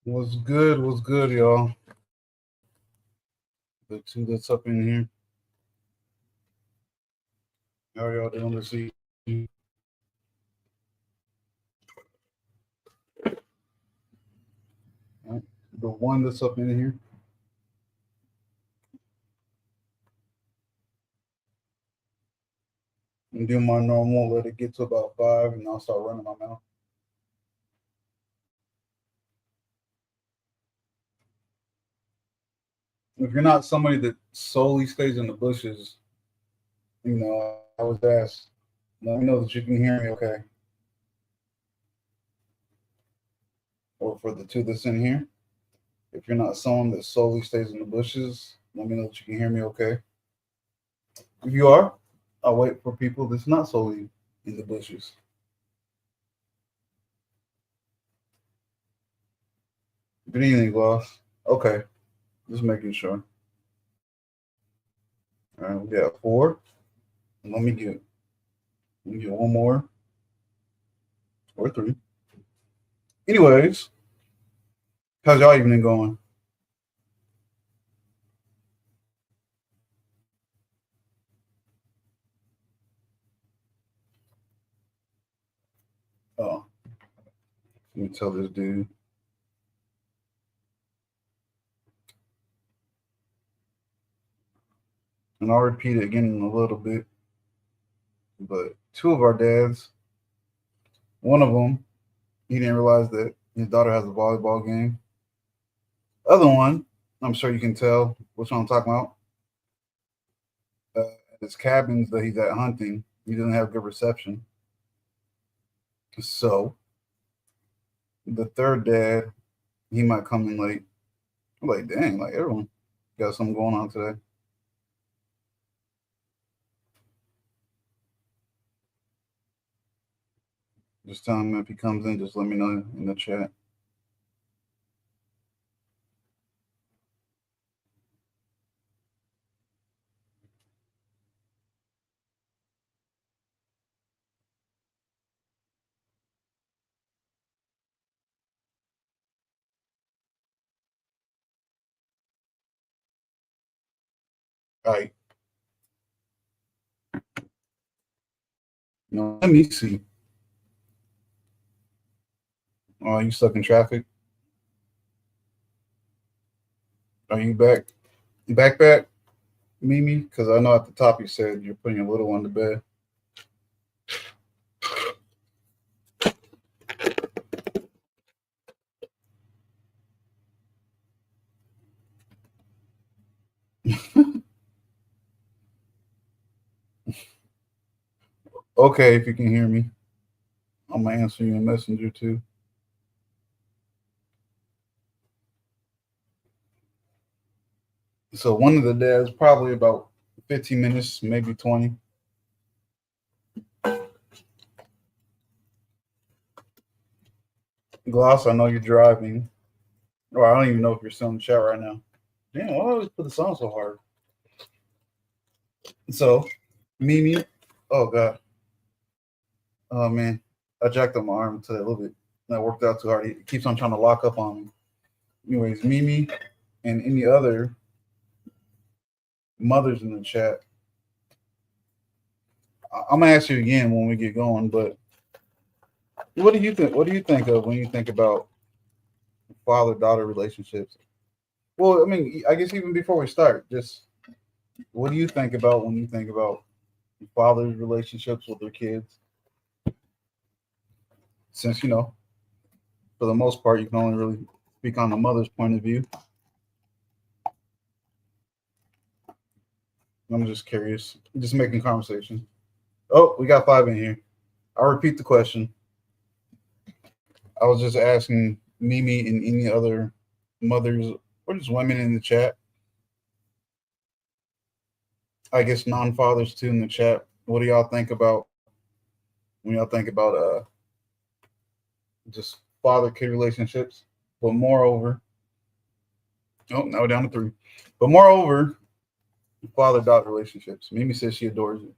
What's good? What's good, y'all? The two that's up in here. How y'all doing this evening? Right. The one that's up in here. I'm doing my normal, let it get to about 5, and I'll start running my mouth. If you're not somebody that solely stays in the bushes, I was asked, let me know that you can hear me okay. Or for the two that's in here, if you're not someone that solely stays in the bushes, let me know that you can hear me okay. If you are, I'll wait for people that's not solely in the bushes. Good evening, boss. Okay, just making sure. All right, we got 4. Let me get one more or 3. Anyways, how's y'all evening going? Oh, let me tell this dude. And I'll repeat it again in a little bit. But 2 of our dads, one of them, he didn't realize that his daughter has a volleyball game. Other one, I'm sure you can tell which one I'm talking about. His cabins that he's at hunting, he doesn't have good reception. So the third dad, he might come in late. I'm like, dang, like everyone got something going on today. Just tell him if he comes in, just let me know in the chat. All right. Let me see. Are you stuck in traffic? Are you back? Back, Mimi? Because I know at the top you said you're putting your little one to bed. Okay, if you can hear me, I'm gonna answer you in Messenger too. So one of the dads, probably about 15 minutes, maybe 20. Gloss, I know you're driving. Or I don't even know if you're still in the chat right now. Damn, why do I always put the song so hard? So, Mimi, oh god, oh man, I jacked up my arm today a little bit. That worked out too hard. It keeps on trying to lock up on me. Anyways, Mimi and any other mothers in the chat, I'm gonna ask you again when we get going. But what do you think? What do you think of when you think about father-daughter relationships? Well, I mean, I guess even before we start, just what do you think about when you think about fathers' relationships with their kids? Since for the most part, you can only really speak on the mother's point of view. I'm just curious, just making conversation. Oh, we got 5 in here. I'll repeat the question. I was just asking Mimi and any other mothers or just women in the chat. I guess non-fathers too in the chat. What do y'all think about when y'all think about just father-kid relationships? But moreover, oh, now we're down to 3. But moreover, father-daughter relationships. Mimi says she adores it.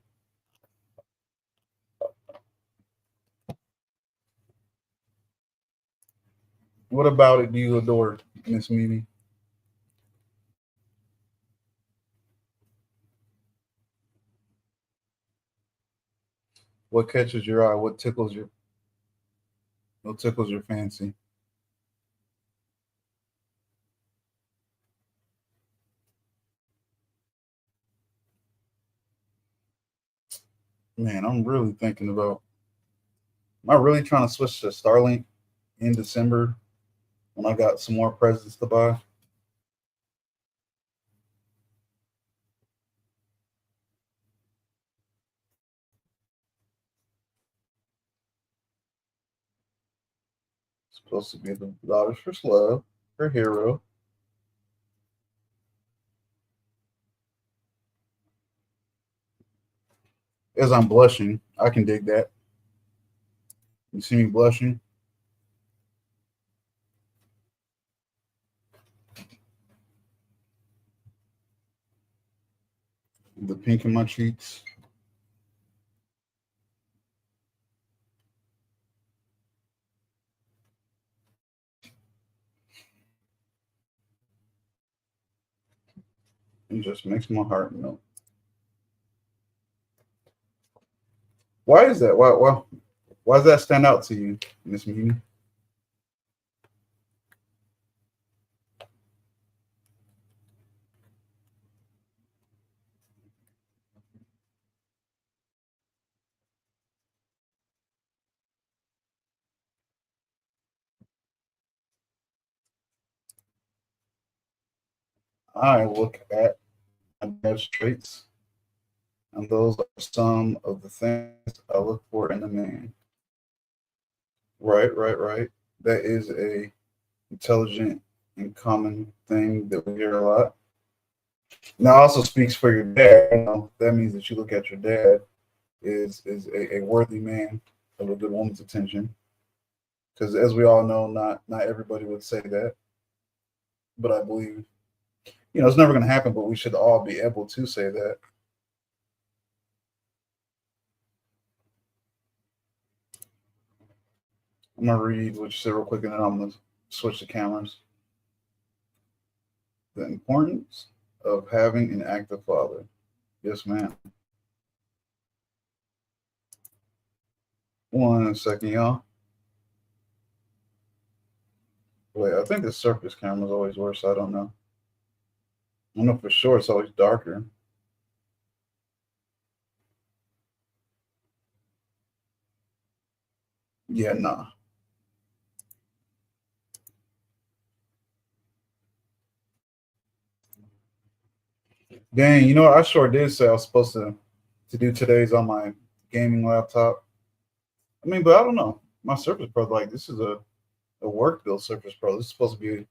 What about it do you adore, Miss Mimi? What catches your eye? What tickles your fancy? Man, I'm really thinking about. Am I really trying to switch to Starlink in December when I got some more presents to buy? It's supposed to be the Daughters First Love, her hero. As I'm blushing, I can dig that. You see me blushing? The pink in my cheeks. It just makes my heart melt. Why is that? Why does that stand out to you, Miss Mimi? I look at my dad's traits, and those are some of the things I look for in a man. Right, right, right. That is a intelligent and common thing that we hear a lot. Now, also speaks for your dad. That means that you look at your dad is a worthy man of a good woman's attention. Because as we all know, not everybody would say that, but I believe it's never going to happen. But we should all be able to say that. I'm gonna read what you said real quick, and then I'm gonna switch the cameras. The importance of having an active father. Yes, ma'am. One second, y'all. Wait, I think the surface camera is always worse. I don't know. I know for sure it's always darker. Yeah, nah. Dang, I sure did say I was supposed to do today's on my gaming laptop. I mean, but I don't know. My Surface Pro, like this is a work built Surface Pro. This is supposed to be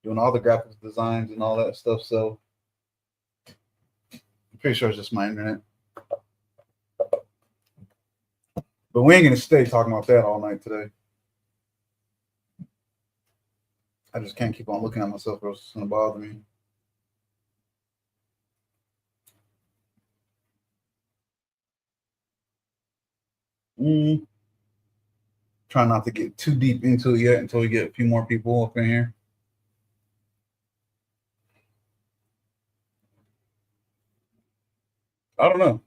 doing all the graphics designs and all that stuff. So I'm pretty sure it's just my internet. But we ain't gonna stay talking about that all night today. I just can't keep on looking at myself or else it's gonna bother me. Mm, Try not to get too deep into it yet until we get a few more people up in here. I don't know.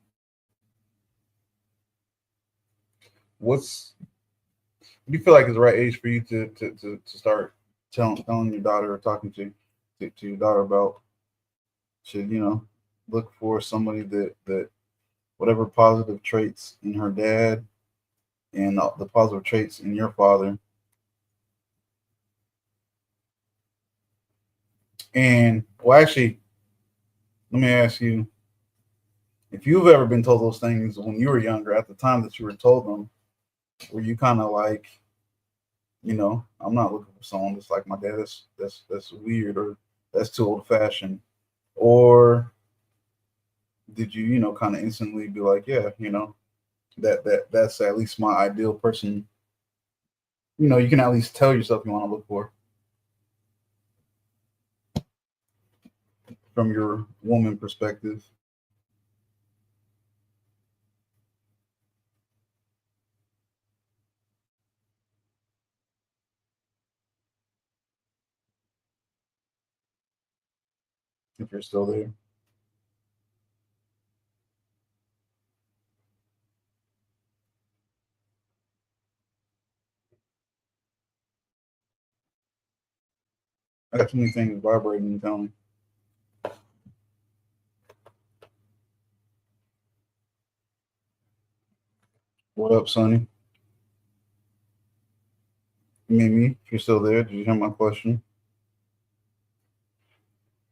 What's do you feel like is the right age for you to start telling your daughter or talking to your daughter about should look for somebody that whatever positive traits in her dad and the positive traits in your father. And well, actually, let me ask you if you've ever been told those things when you were younger. At the time that you were told them, were you kind of like, I'm not looking for someone that's like my dad. That's weird or that's too old fashioned, or did you kind of instantly be like, yeah, that's at least my ideal person. You can at least tell yourself you want to look for from your woman perspective. if you're still there. I got too many things vibrating and telling me. What up, Sonny? Mimi, if you're still there, did you hear my question?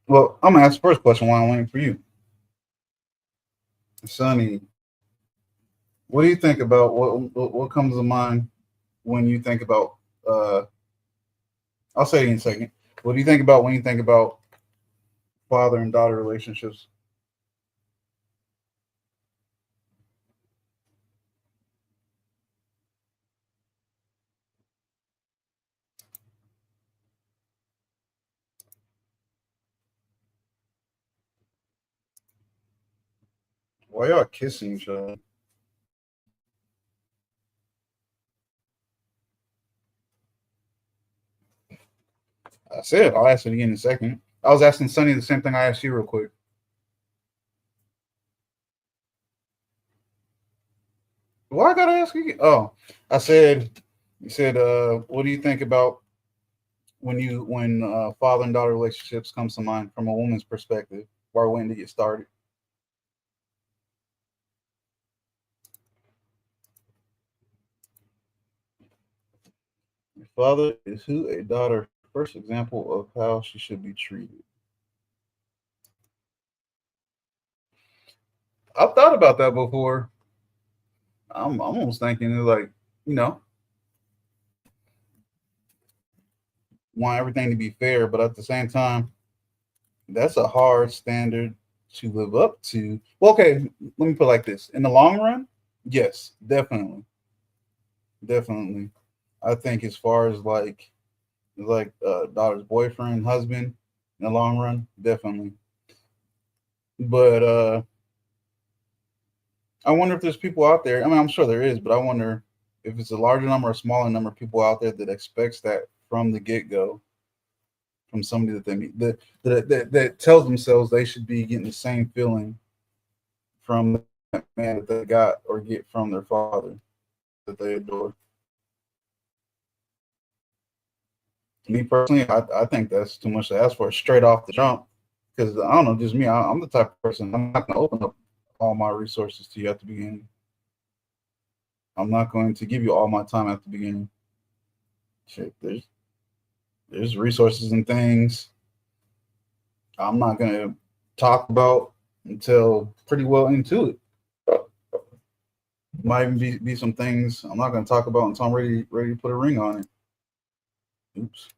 Well, I'm gonna ask the first question while I'm waiting for you. Sonny, what do you think about what comes to mind when you think about uh I'll say it in a second. What do you think about when you think about father and daughter relationships? Why y'all kissing each other? I said I'll ask it again in a second. I was asking Sonny the same thing I asked you real quick. Why I gotta ask you again? Oh, I said you said what do you think about when father and daughter relationships comes to mind from a woman's perspective? Why we're waiting to get started? Your father is who a daughter first example of how she should be treated. I've thought about that before. I'm almost thinking like, you know, want everything to be fair, but at the same time, that's a hard standard to live up to. Well, okay, let me put it like this. In the long run, yes, definitely. Definitely. I think as far as daughter's boyfriend, husband, in the long run, definitely. But I wonder if there's people out there. I mean, I'm sure there is, but I wonder if it's a larger number or smaller number of people out there that expects that from the get go, from somebody that they meet, that tells themselves they should be getting the same feeling from that man that they got or get from their father that they adore. Me personally, I think that's too much to ask for straight off the jump. Because I don't know, just me, I'm the type of person, I'm not going to open up all my resources to you at the beginning. I'm not going to give you all my time at the beginning. Shit, there's resources and things I'm not going to talk about until pretty well into it. Might even be some things I'm not going to talk about until I'm ready to put a ring on it. Oops,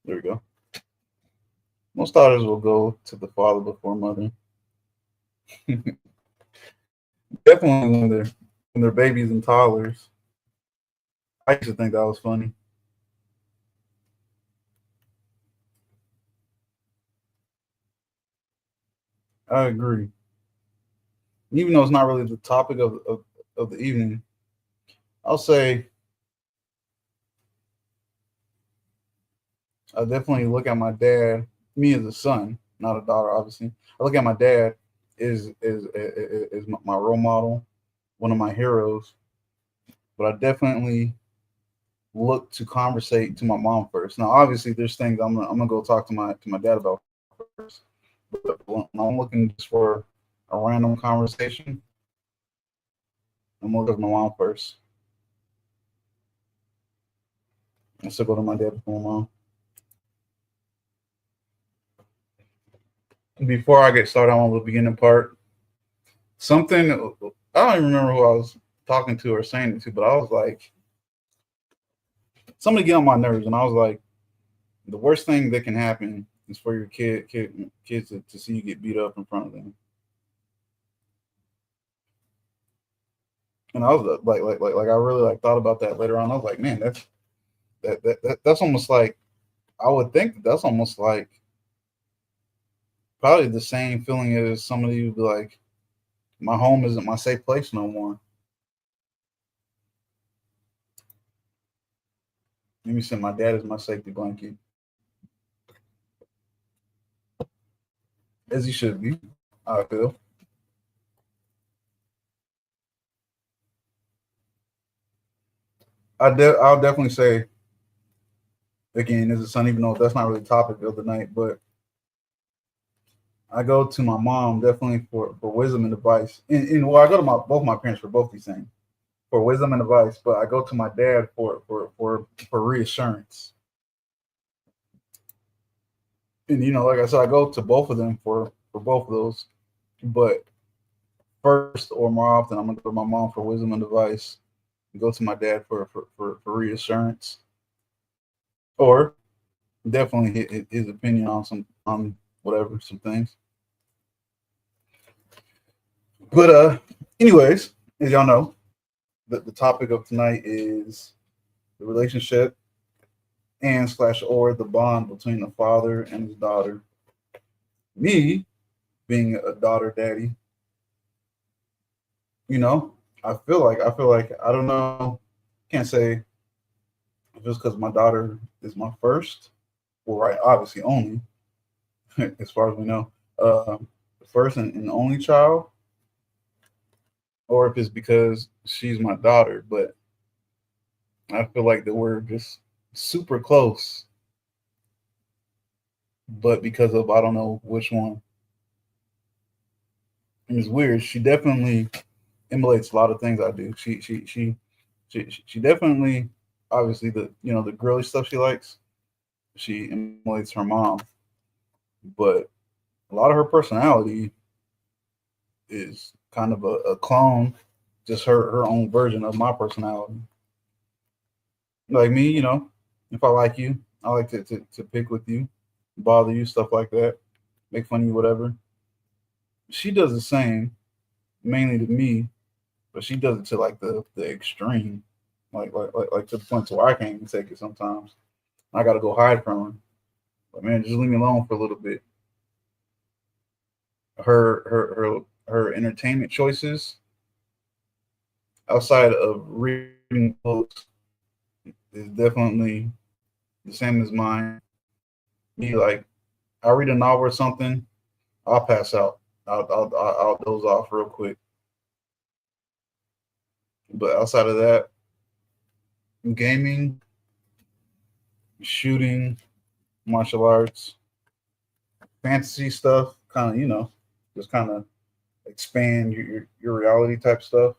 there we go. Most daughters will go to the father before mother. Definitely when they're babies and toddlers. I used to think that was funny. I agree. Even though it's not really the topic of the evening, I'll say I definitely look at my dad, me as a son, not a daughter, obviously. I look at my dad is my role model, one of my heroes. But I definitely look to conversate to my mom first. Now, obviously, there's things I'm gonna go talk to my dad about first. But when I'm looking just for a random conversation, I'm gonna look at my mom first. I still go to my dad before my mom. Before I get started on the beginning part, something I don't even remember who I was talking to or saying it to, but I was like, somebody get on my nerves, and I was like, the worst thing that can happen is for your kids to see you get beat up in front of them. And I was I really like thought about that later on. I was like, man, that's almost like I would think that's almost like probably the same feeling as somebody who'd be like, my home isn't my safe place no more. Let me say my dad is my safety blanket. as he should be. I feel. I'll definitely say again, as a son, even though that's not really the topic of the night, but I go to my mom definitely for wisdom and advice. And well, I go to both my parents for both these things for wisdom and advice, but I go to my dad for reassurance. And like I said, I go to both of them for both of those. But first, or more often, I'm gonna go to my mom for wisdom and advice. And go to my dad for reassurance, or definitely his opinion on whatever some things. But anyways, as y'all know, the topic of tonight is the relationship and slash or the bond between the father and his daughter. Me being a daughter daddy, you know, I feel like I don't know, can't say just because my daughter is my first, well, right, obviously only, as far as we know, the first and only child, or if it's because she's my daughter, but I feel like that we're just super close, but because of I don't know which one. And it's weird. She definitely emulates a lot of things I do. She definitely obviously the girly stuff she likes. She emulates her mom, but a lot of her personality is kind of a clone, just her own version of my personality. Like me, if I like you, I like to pick with you, bother you, stuff like that, make fun of you, whatever. She does the same, mainly to me, but she does it to like the extreme, like to the point to where I can't even take it sometimes. I got to go hide from her. But man, just leave me alone for a little bit. Her entertainment choices outside of reading books is definitely the same as mine. Me, like I read a novel or something, I'll pass out. I'll doze off real quick. But outside of that, gaming, shooting, martial arts, fantasy stuff, kind of just kind of expand your reality type stuff.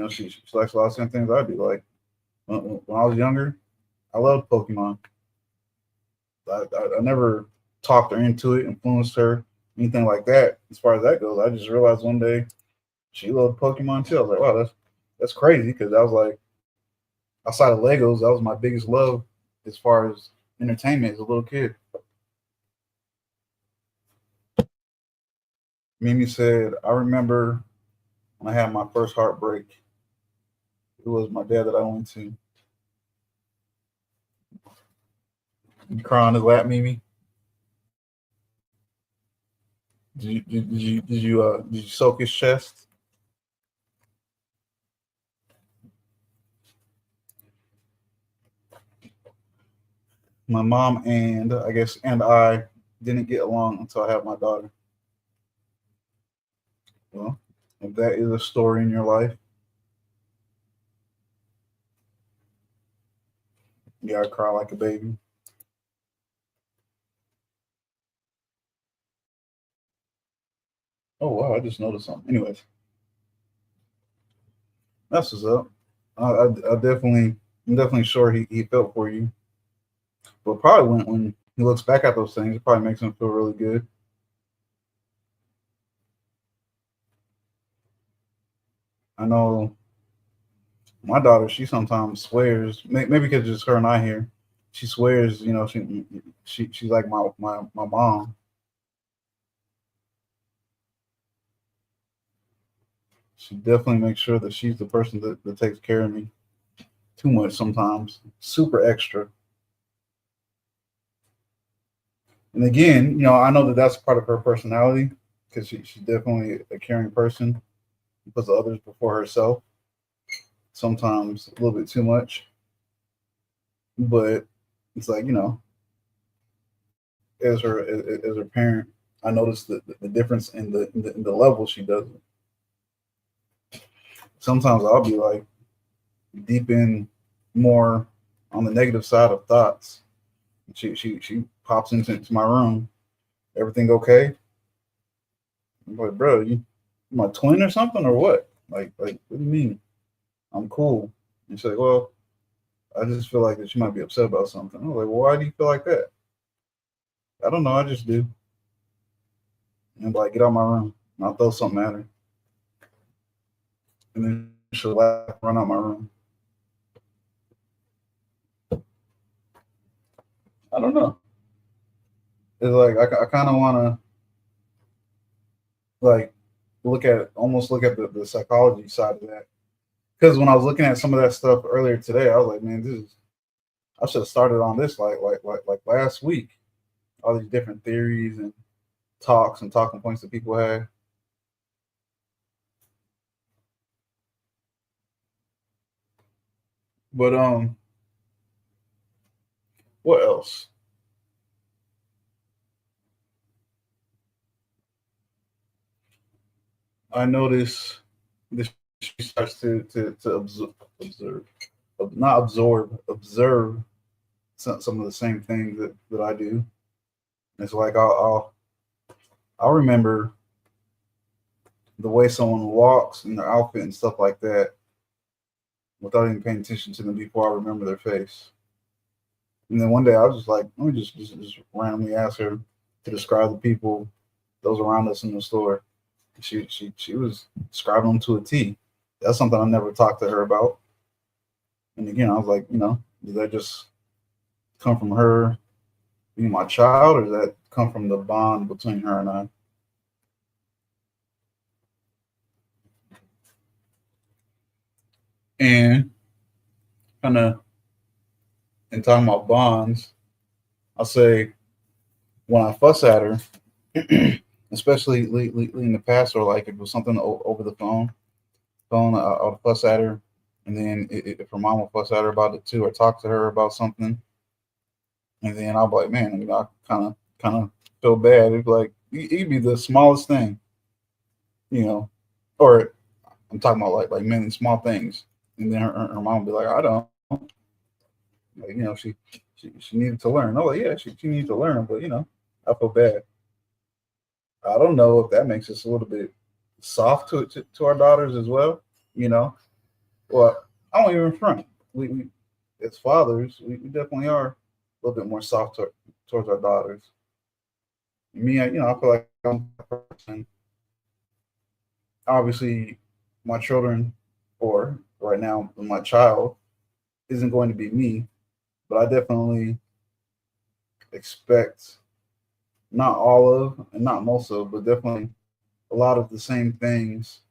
She likes a lot of same things I do. Like when I was younger, I loved Pokemon. I never talked her into it, influenced her, anything like that. As far as that goes, I just realized one day she loved Pokemon too. I was like, wow, that's crazy because I was like, outside of Legos, that was my biggest love as far as entertainment as a little kid. Mimi said, I remember when I had my first heartbreak. It was my dad that I went to. You cry on his lap, Mimi. Did you soak his chest? My mom and I guess and I didn't get along until I had my daughter. Well, if that is a story in your life, you gotta cry like a baby. Oh wow, I just noticed something. Anyways, that's what's up. I definitely, I'm definitely sure he felt for you, but probably when he looks back at those things, it probably makes him feel really good. I know my daughter, she sometimes swears, maybe because it's just her and I here. She swears, she's like my mom. She definitely makes sure that she's the person that takes care of me. Too much sometimes, super extra. And again, I know that that's part of her personality because she's definitely a caring person. Puts others before herself. Sometimes a little bit too much, but it's like as her parent, I noticed the difference in the level she does it. Sometimes I'll be like deep in more on the negative side of thoughts. She pops into my room. Everything okay? I'm like, bro, you my twin or something or what? Like what do you mean? I'm cool. And she's like, well, I just feel like that you might be upset about something. I was like, well, why do you feel like that? I don't know. I just do. And like, get out of my room. And I'll throw something at her. And then she'll laugh, run out my room. I don't know. It's like I kind of want to like almost look at the psychology side of that. Because when I was looking at some of that stuff earlier today, I was like, man, I should have started on this like last week. All these different theories and talks and talking points that people had. But what else? I notice this she starts to observe, not absorb, observe some of the same things that I do. It's like I'll remember the way someone walks and their outfit and stuff like that without even paying attention to them before I remember their face. And then one day I was just like, let me just randomly ask her to describe the people, those around us in the store. She was describing them to a T. That's something I never talked to her about. And again, I was like, did that just come from her being my child, or does that come from the bond between her and I? And kind of in talking about bonds, I'll say when I fuss at her, especially in the past, or like if it was something over the phone, I'll fuss at her, and then if her mom will fuss at her about it too, or talk to her about something, and then I'll be like, man, I kind of feel bad. It'd be like it'd be the smallest thing, you know, or I'm talking about like many small things, and then her mom will be like, I don't, like, she needed to learn. Oh, like, yeah, she needed to learn, but I feel bad. I don't know if that makes us a little bit soft to our daughters as well. You know, well, I don't even front. We as fathers, we definitely are a little bit more soft towards our daughters. Me, I feel like I'm a person. Obviously, my children, or right now, my child, isn't going to be me, but I definitely expect not all of and not most of, but definitely a lot of the same things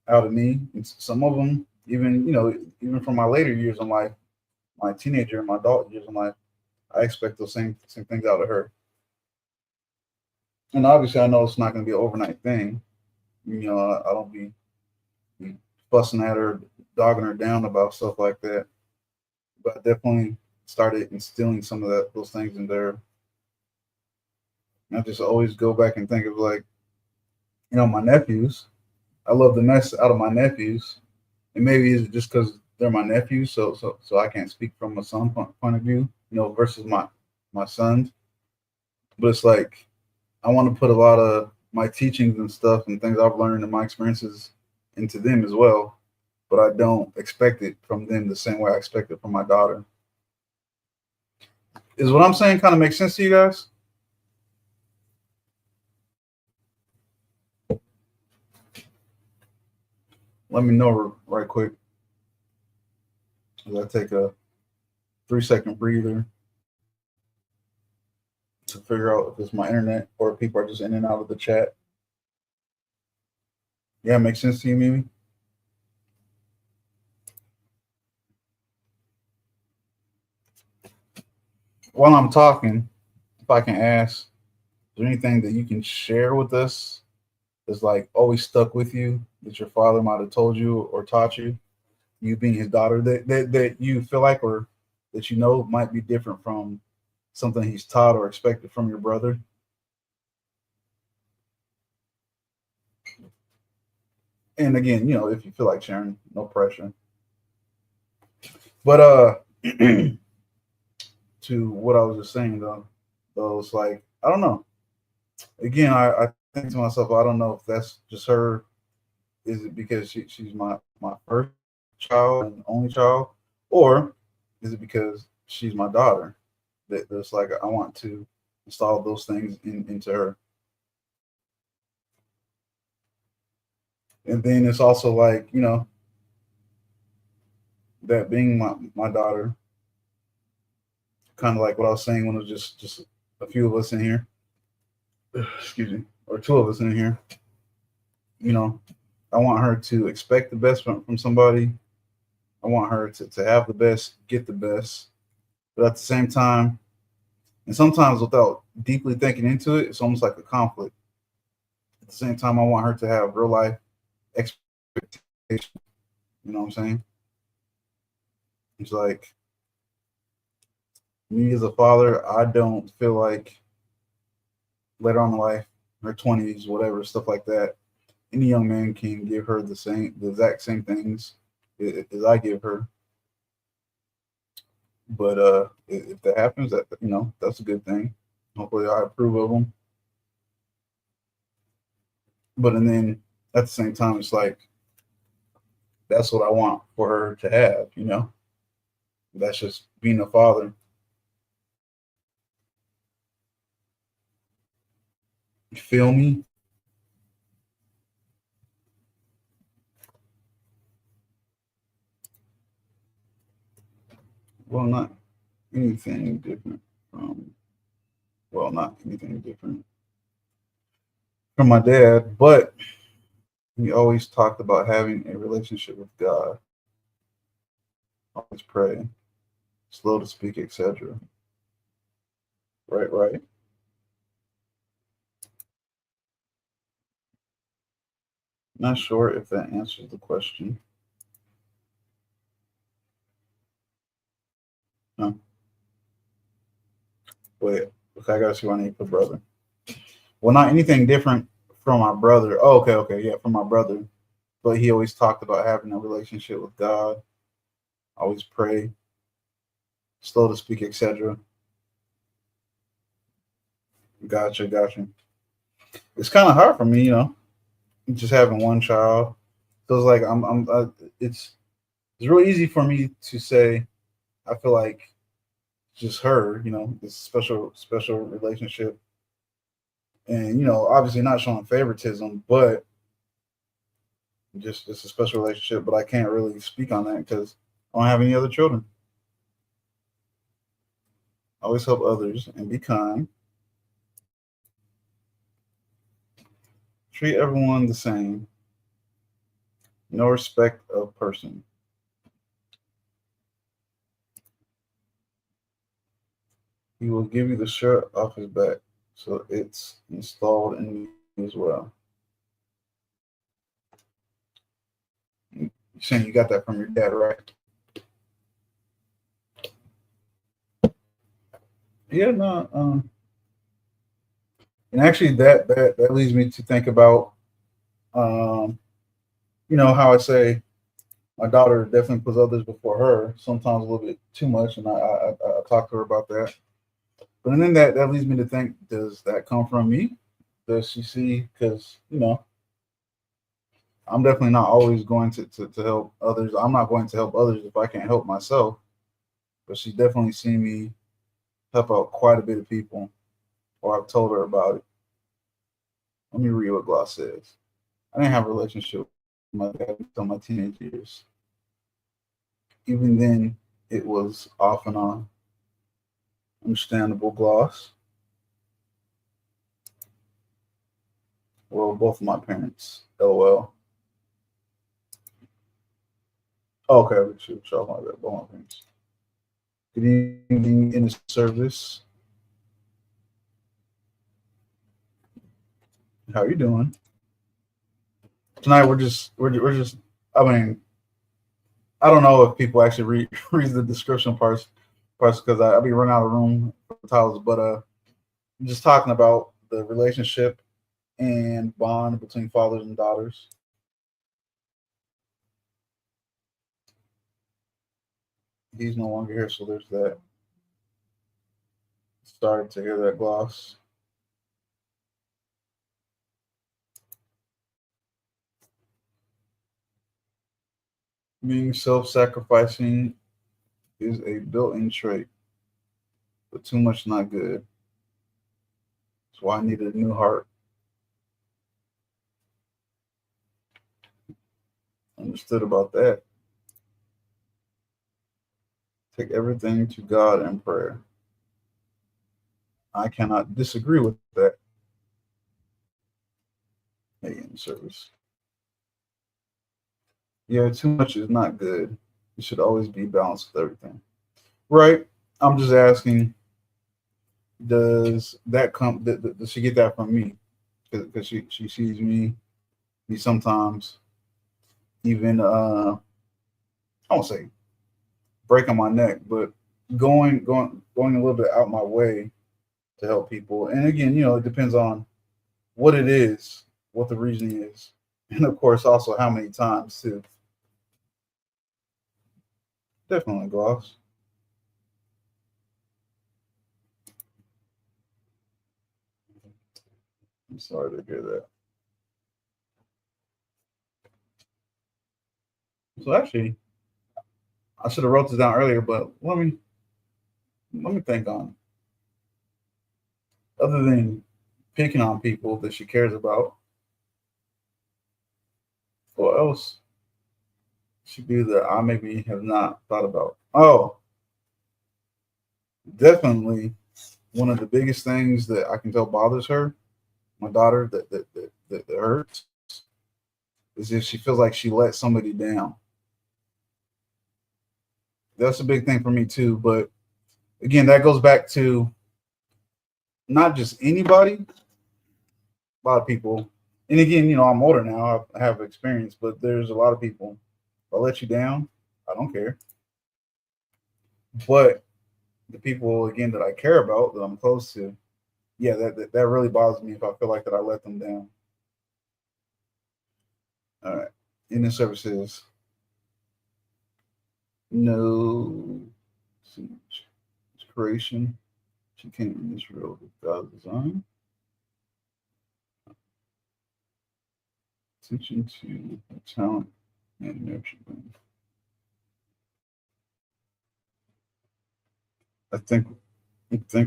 out of me. And some of them, even from my later years in life, my teenager and my adult years in life, I expect those same things out of her. And obviously, I know it's not going to be an overnight thing. I don't be fussing at her, dogging her down about stuff like that. But I definitely started instilling some of those things in there. And I just always go back and think of like, my nephews. I love the mess out of my nephews, and maybe it's just because they're my nephews, so I can't speak from a son point of view, versus my sons. But it's like I want to put a lot of my teachings and stuff and things I've learned and my experiences into them as well. But I don't expect it from them the same way I expect it from my daughter. Is what I'm saying kind of makes sense to you guys? Let me know right quick as I take a 3-second breather to figure out if it's my internet or if people are just in and out of the chat. Yeah, makes sense to you, Mimi? While I'm talking, if I can ask, is there anything that you can share with us that's like always stuck with you that your father might have told you or taught you, you being his daughter, that you feel like or that might be different from something he's taught or expected from your brother. And again, if you feel like sharing, no pressure. But to what I was just saying though, it's like I don't know. Again, I think to myself, I don't know if that's just her. Is it because she's my first child and only child, or is it because she's my daughter? That's like I want to install those things into her. And then it's also like that being my daughter, kind of like what I was saying when it was just a few of us in here, excuse me, or two of us in here. You know, I want her to expect the best from somebody. I want her to have the best, get the best, but at the same time, and sometimes without deeply thinking into it, it's almost like a conflict. At the same time, I want her to have real life expectations. You know what I'm saying? It's like me as a father, I don't feel like later on in life, her 20s, whatever, stuff like that, any young man can give her the exact same things as I give her. But if that happens, that's a good thing. Hopefully, I approve of them. But and then at the same time, it's like that's what I want for her to have. That's just being a father. You feel me? Well, not anything different from not anything different from my dad, but he always talked about having a relationship with God. Always pray, slow to speak, etc. Right, right. Not sure if that answers the question. No. Wait, okay, I gotta see what I need for brother. Well, not anything different from my brother. Oh, okay, yeah, from my brother. But he always talked about having a relationship with God. Always pray, slow to speak, etc. Gotcha. It's kind of hard for me, just having one child. So it's like it's real easy for me to say. I feel like just her, this special relationship, and obviously not showing favoritism, but just it's a special relationship. But I can't really speak on that because I don't have any other children. Always help others and be kind. Treat everyone the same. No respect of person. He will give you the shirt off his back, so it's installed in me as well. You're saying you got that from your dad, right? Yeah, no. And actually, that leads me to think about, um, how I say my daughter definitely puts others before her. Sometimes a little bit too much, and I talk to her about that. But then that leads me to think: does that come from me? Does she see? Because I'm definitely not always going to help others. I'm not going to help others if I can't help myself. But she's definitely seen me help out quite a bit of people, or I've told her about it. Let me read what Gloss says. I didn't have a relationship with my dad until my teenage years. Even then, it was off and on. Understandable, Gloss. Well, both of my parents. LOL. Oh, okay, we should talk about that. Both my parents. Good evening in the service. How are you doing? Tonight we're just. I mean, I don't know if people actually read read the description parts because I be running out of room titles, but I'm just talking about the relationship and bond between fathers and daughters. He's no longer here, so there's that. Sorry to hear that gloss. Being self-sacrificing is a built-in trait, but too much not good. That's why I needed a new heart. Understood about that. Take everything to God in prayer. I cannot disagree with that. Hey, in service. Yeah, too much is not good. It should always be balanced with everything. Right. I'm just asking, does that come, does she get that from me? Because she sees me sometimes even, I won't say breaking my neck, but going a little bit out my way to help people. And again, it depends on what it is, what the reason is, and of course also how many times too. Definitely gloss. I'm sorry to hear that. So actually, I should have wrote this down earlier, but let me think on, other than picking on people that she cares about, what else should be that I maybe have not thought about? Oh, definitely one of the biggest things that I can tell bothers her, my daughter, that hurts, is if she feels like she let somebody down. That's a big thing for me too. But again, that goes back to not just anybody, a lot of people. And again, I'm older now, I have experience, but there's a lot of people. If I let you down, I don't care. But the people again that I care about, that I'm close to, yeah, that really bothers me if I feel like that I let them down. All right. In the services, no inspiration. She came in this world with God's design. Attention to talent and nurture them. I think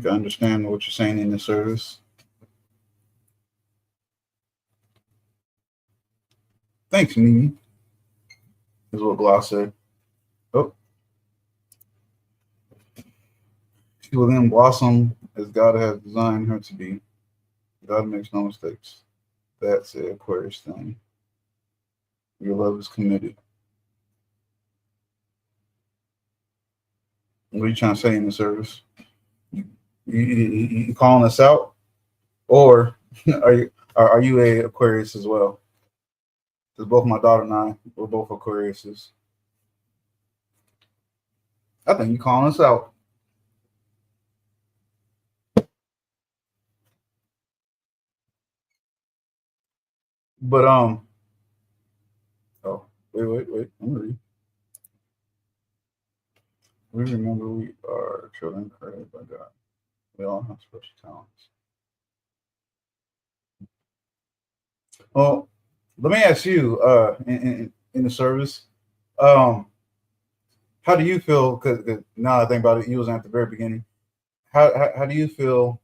I understand what you're saying in the service. Thanks, Mimi, is what Gloss said. Oh, she will then blossom as God has designed her to be. God makes no mistakes. That's the Aquarius thing. Your love is committed. What are you trying to say in the service? You calling us out, or are you a Aquarius as well? Because both my daughter and I, we're both Aquariuses. I think you calling us out. But oh, wait. I'm gonna read. We remember we are children created by God. We all have special talents. Well, let me ask you, in the service, um, how do you feel? Because now I think about it, you was at the very beginning. How do you feel,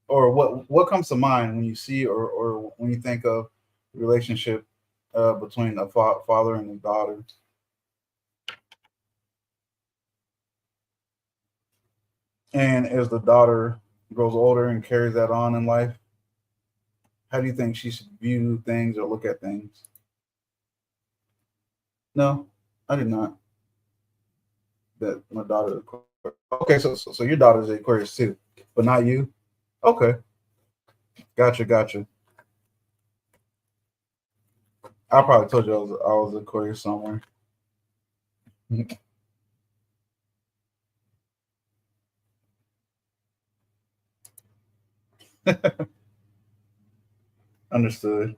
or what comes to mind when you see, or when you think of the relationship between a father and a daughter? And as the daughter grows older and carries that on in life, how do you think she should view things or look at things? No, I did not. That my daughter. Okay, so your daughter's Aquarius too, but not you. Okay, gotcha. I probably told you I was Aquarius somewhere. Understood.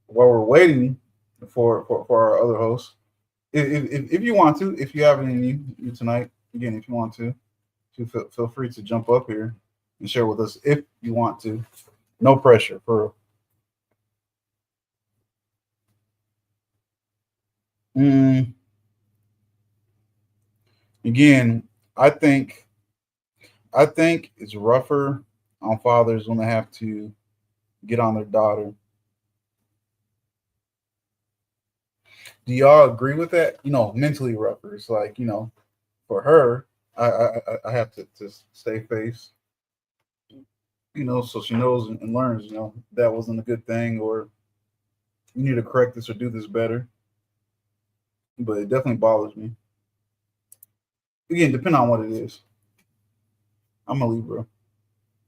While we're waiting for our other host, if you want to, if you have it in you tonight, again, if you want to feel free to jump up here and share with us if you want to. No pressure, for real. Again, I think I think it's rougher on fathers when they have to get on their daughter. Do y'all agree with that? Mentally rougher. It's like, for her, I have to stay face, so she knows and learns, that wasn't a good thing, or you need to correct this or do this better. But it definitely bothers me. Again, depending on what it is. I'm a Libra.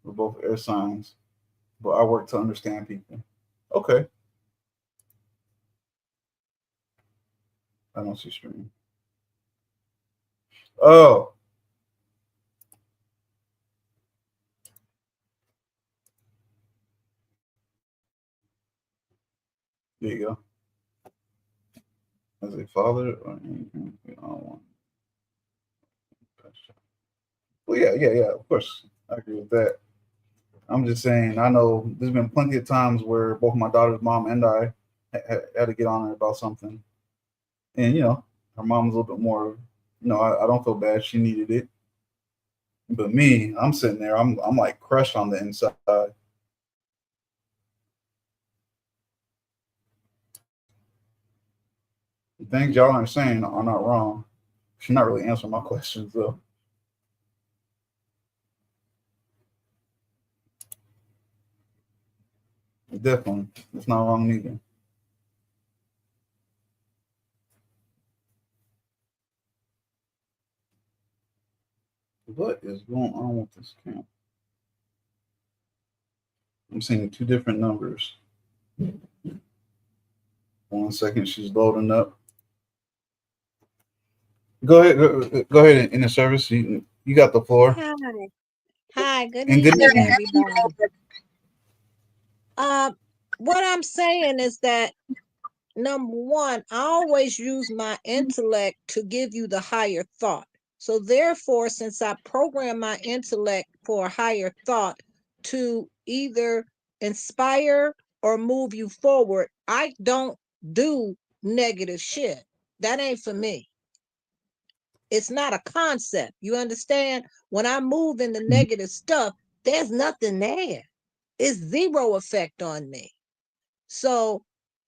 We're both air signs, but I work to understand people. Okay, I don't see stream. Oh, there you go. As a father or anything, I don't want. Well, yeah. Of course, I agree with that. I'm just saying. I know there's been plenty of times where both my daughter's mom and I had to get on her about something, and her mom's a little bit more. I don't feel bad. She needed it, but me, I'm sitting there. I'm like crushed on the inside. The things y'all are saying are not wrong. She's not really answering my questions though. Definitely, it's not wrong neither. What is going on with this camp? I'm seeing two different numbers. 1 second, she's loading up. Go ahead. Go ahead in the service. You got the floor. Hi. Hi, good And good evening, evening. everybody. Uh, what I'm saying is that number one, I always use my intellect to give you the higher thought. So therefore, since I program my intellect for a higher thought to either inspire or move you forward, I don't do negative shit. That ain't for me. It's not a concept. You understand? When I move in the negative stuff, there's nothing there. It's zero effect on me. So,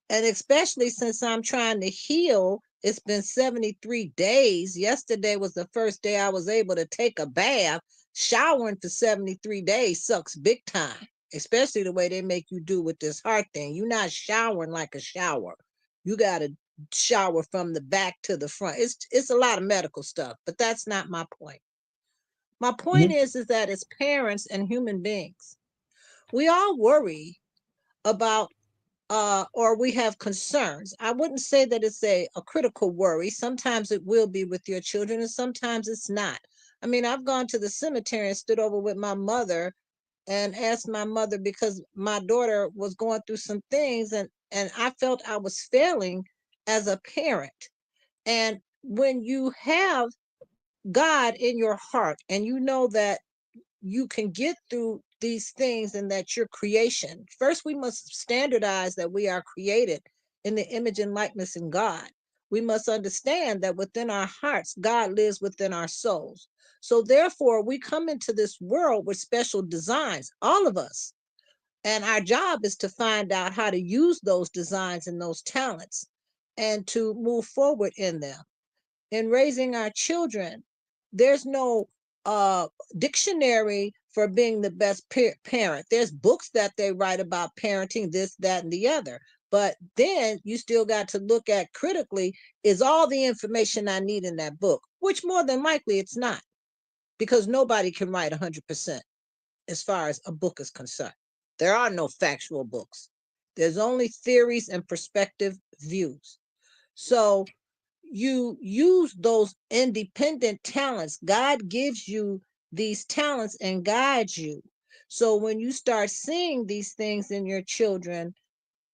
and especially since I'm trying to heal, it's been 73 days. Yesterday was the first day I was able to take a bath. Showering for 73 days sucks big time, especially the way they make you do with this heart thing. You're not showering like a shower. You got to shower from the back to the front. It's a lot of medical stuff, but that's not my point. My point Mhm. is that as parents and human beings, we all worry about or we have concerns. I wouldn't say that it's a critical worry. Sometimes it will be with your children, and sometimes it's not. I mean, I've gone to the cemetery and stood over with my mother and asked my mother because my daughter was going through some things, and I felt I was failing as a parent. And when you have God in your heart and you know that you can get through these things and that you're creation. First, we must standardize that we are created in the image and likeness in God. We must understand that within our hearts, God lives within our souls. So, therefore, we come into this world with special designs, all of us. And our job is to find out how to use those designs and those talents and to move forward in them in raising our children. There's no dictionary for being the best parent. There's books that they write about parenting, this, that, and the other. But then you still got to look at critically, is all the information I need in that book? Which more than likely it's not, because nobody can write 100% as far as a book is concerned. There are no factual books. There's only theories and perspective views. So you use those independent talents. God gives you these talents and guide you. So when you start seeing these things in your children,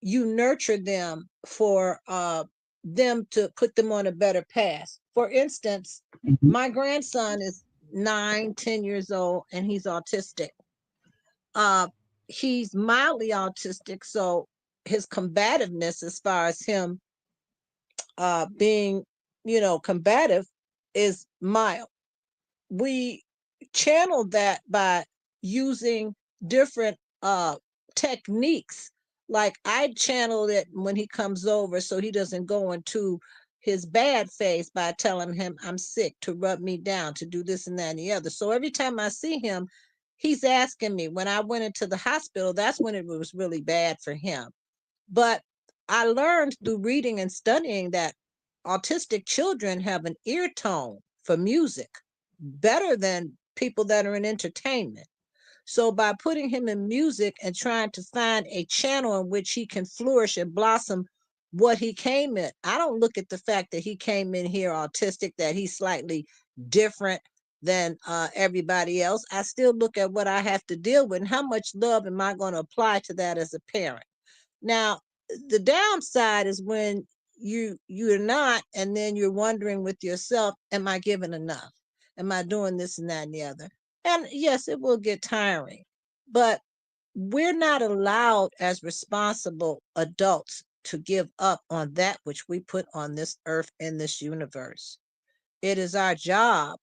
you nurture them for them to put them on a better path. For instance, Mhm. my grandson is 9, 10 years old, and he's autistic. uh he's mildly autistic, so his combativeness, as far as him being, combative, is mild. We channel that by using different techniques. Like, I channel it when he comes over so he doesn't go into his bad phase by telling him I'm sick, to rub me down, to do this and that and the other. So every time I see him, he's asking me. When I went into the hospital, that's when it was really bad for him. But I learned through reading and studying that autistic children have an ear tone for music better than people that are in entertainment. So by putting him in music and trying to find a channel in which he can flourish and blossom what he came in, I don't look at the fact that he came in here autistic, that he's slightly different than everybody else. I still look at what I have to deal with and how much love am I going to apply to that as a parent. Now, the downside is when you're not, and then you're wondering with yourself, am I giving enough? Am I doing this and that and the other? And yes, it will get tiring, but we're not allowed as responsible adults to give up on that which we put on this earth and this universe. It is our job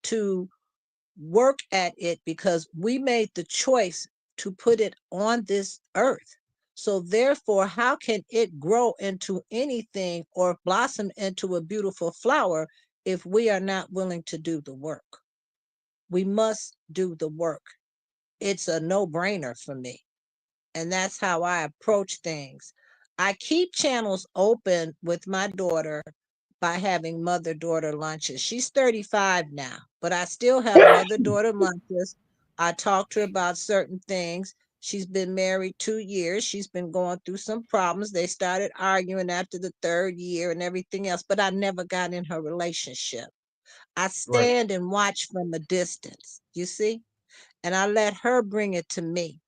to work at it because we made the choice to put it on this earth. So, therefore, how can it grow into anything or blossom into a beautiful flower if we are not willing to do the work? We must do the work. It's a no brainer for me. And that's how I approach things. I keep channels open with my daughter by having mother daughter lunches. She's 35 now, but I still have mother daughter lunches. I talk to her about certain things. She's been married 2 years. She's been going through some problems. They started arguing after the third year and everything else, but I never got in her relationship. I Right. stand and watch from a distance, you see, and I let her bring it to me.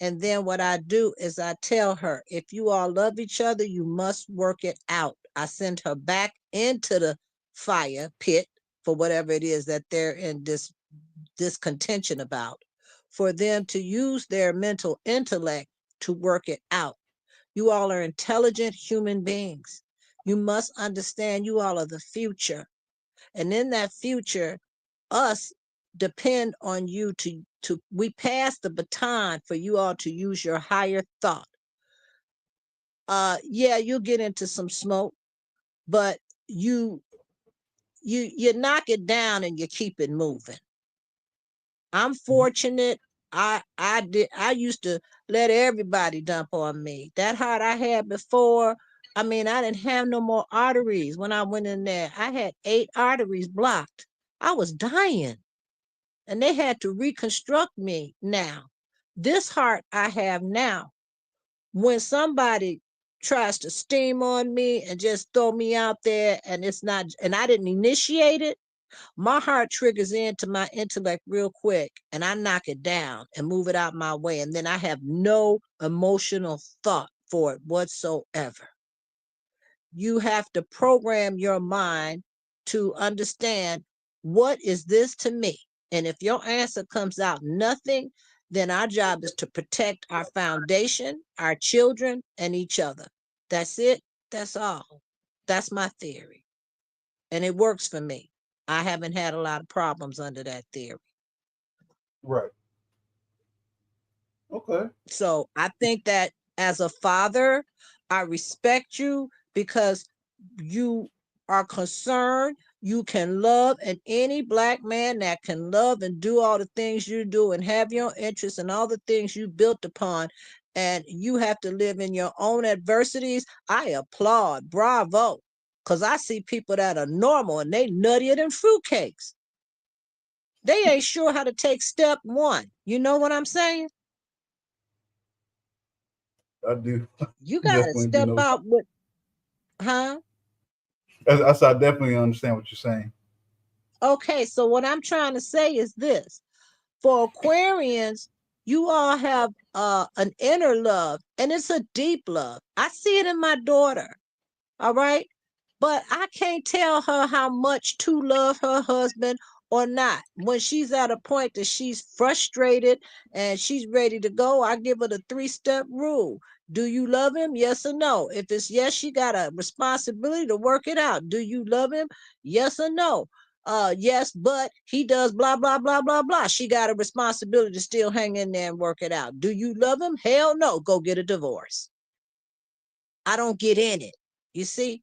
And then what I do is I tell her, if you all love each other, you must work it out. I send her back into the fire pit for whatever it is that they're in this contention about, for them to use their mental intellect to work it out. You all are intelligent human beings. You must understand you all are the future. And in that future, us depend on you to we pass the baton for you all to use your higher thought. Yeah, you'll get into some smoke, but you you knock it down and you keep it moving. I'm fortunate. I used to let everybody dump on me. That heart I had before, I mean, I didn't have no more arteries when I went in there. I had 8 arteries blocked. I was dying, and they had to reconstruct me now. This heart I have now, when somebody tries to steam on me and just throw me out there, and it's not, and I didn't initiate it, my heart triggers into my intellect real quick, and I knock it down and move it out my way. And then I have no emotional thought for it whatsoever. You have to program your mind to understand, what is this to me? And if your answer comes out nothing, then our job is to protect our foundation, our children, and each other. That's it. That's all. That's my theory. And it works for me. I haven't had a lot of problems under that theory. Right. Okay. So I think that as a father, I respect you because you are concerned. You can love, and any black man that can love and do all the things you do and have your interests and all the things you built upon, and you have to live in your own adversities, I applaud. Bravo. Because I see people that are normal and they nuttier than fruitcakes. They ain't sure how to take step one. You know what I'm saying? I do. You got to Definitely do step know. out with, huh? I said I definitely understand what you're saying. Okay, so what I'm trying to say is this. For Aquarians, you all have an inner love, and it's a deep love. I see it in my daughter. All right. But I can't tell her how much to love her husband or not. When she's at a point that she's frustrated and she's ready to go, I give her the 3-step rule. Do you love him? Yes or no? If it's yes, she got a responsibility to work it out. Do you love him? Yes or no? Yes, but he does blah, blah, blah, blah, blah. She got a responsibility to still hang in there and work it out. Do you love him? Hell no. Go get a divorce. I don't get in it. You see?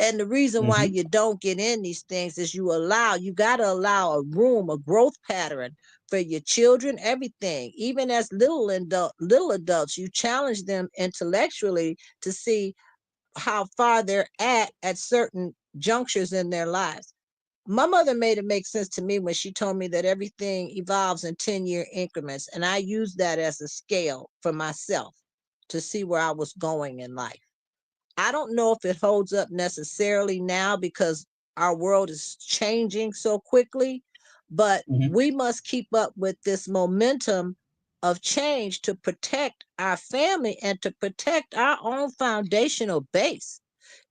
And the reason why Mm-hmm. you don't get in these things is you got to allow a room, a growth pattern for your children, everything. Even as little adults, you challenge them intellectually to see how far they're at certain junctures in their lives. My mother made it make sense to me when she told me that everything evolves in 10-year increments. And I used that as a scale for myself to see where I was going in life. I don't know if it holds up necessarily now because our world is changing so quickly, but Mm-hmm. we must keep up with this momentum of change to protect our family and to protect our own foundational base.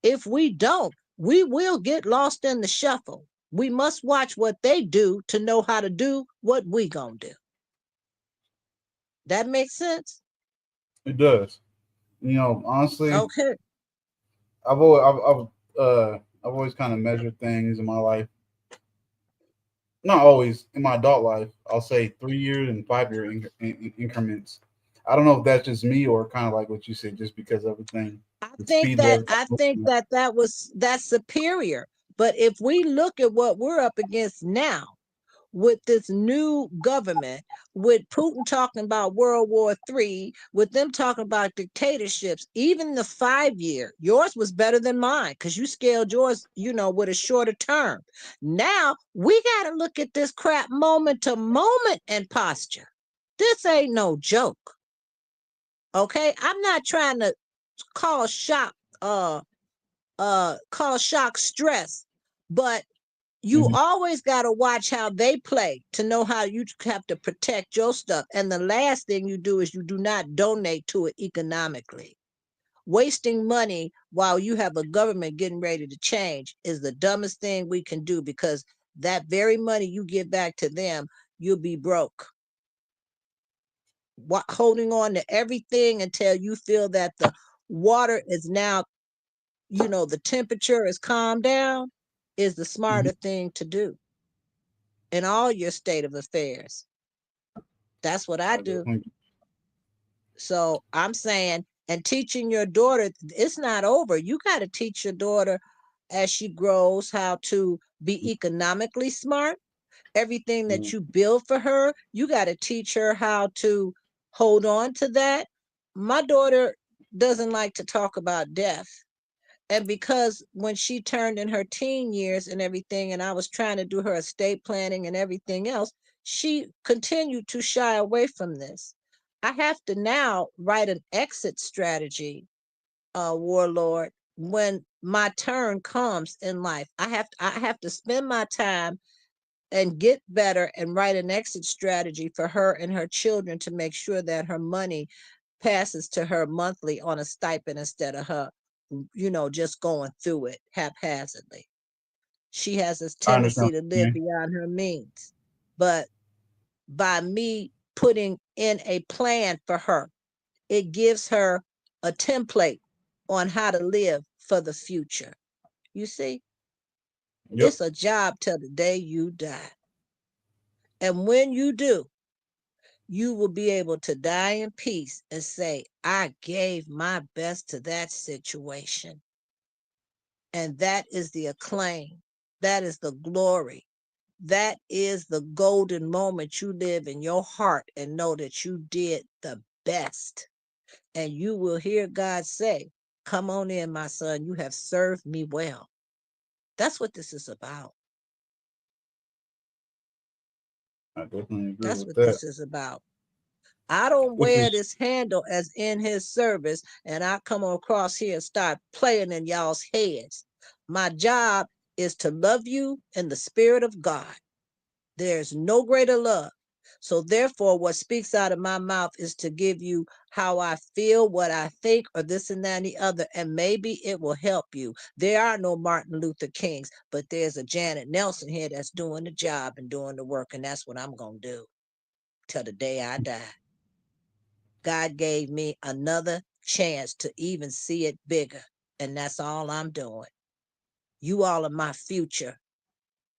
If we don't, we will get lost in the shuffle. We must watch what they do to know how to do what we gonna do. That makes sense? It does. Honestly, Okay. I've always kind of measured things in my life. Not always in my adult life. I'll say 3 year and 5 year increments. I don't know if that's just me or kind of like what you said, just because everything, the speed of everything. I think that that's superior. But if we look at what we're up against now with this new government, with Putin talking about World War III, with them talking about dictatorships, even the 5 year, yours was better than mine because you scaled yours, with a shorter term. Now we got to look at this crap moment to moment and posture. This ain't no joke. Okay, I'm not trying to cause shock uh cause shock stress, but you Mm-hmm. always got to watch how they play to know how you have to protect your stuff. And the last thing you do is you do not donate to it economically. Wasting money while you have a government getting ready to change is the dumbest thing we can do, because that very money you give back to them, you'll be broke. Holding on to everything until you feel that the water is now, the temperature is calmed down, is the Mm-hmm. smarter thing to do in all your state of affairs. That's what I I do. definitely. So I'm saying, and teaching your daughter, it's not over. You got to teach your daughter as she grows how to be economically smart. Everything that Mm-hmm. you build for her, you got to teach her how to hold on to that. My daughter doesn't like to talk about death. And because when she turned in her teen years and everything, and I was trying to do her estate planning and everything else, she continued to shy away from this. I have to now write an exit strategy, Warlord, when my turn comes in life. I have to spend my time and get better and write an exit strategy for her and her children to make sure that her money passes to her monthly on a stipend instead of her, just going through it haphazardly. She has this I understand tendency what to you're live saying. beyond her means. But by me putting in a plan for her, it gives her a template on how to live for the future. You see, Yep. it's a job till the day you die. And when you do, you will be able to die in peace and say, I gave my best to that situation. And that is the acclaim. That is the glory. That is the golden moment you live in your heart and know that you did the best. And you will hear God say, come on in, my son. You have served me well. That's what this is about. I definitely agree That's with what that. this is about. I don't Which wear is this handle as in his service and I come across here and start playing in y'all's heads. My job is to love you in the spirit of God. There's no greater love. So therefore, what speaks out of my mouth is to give you how I feel, what I think, or this and that and the other, and maybe it will help you. There are no Martin Luther Kings, but there's a Janet Nelson here that's doing the job and doing the work, and that's what I'm going to do till the day I die. God gave me another chance to even see it bigger, and that's all I'm doing. You all are my future.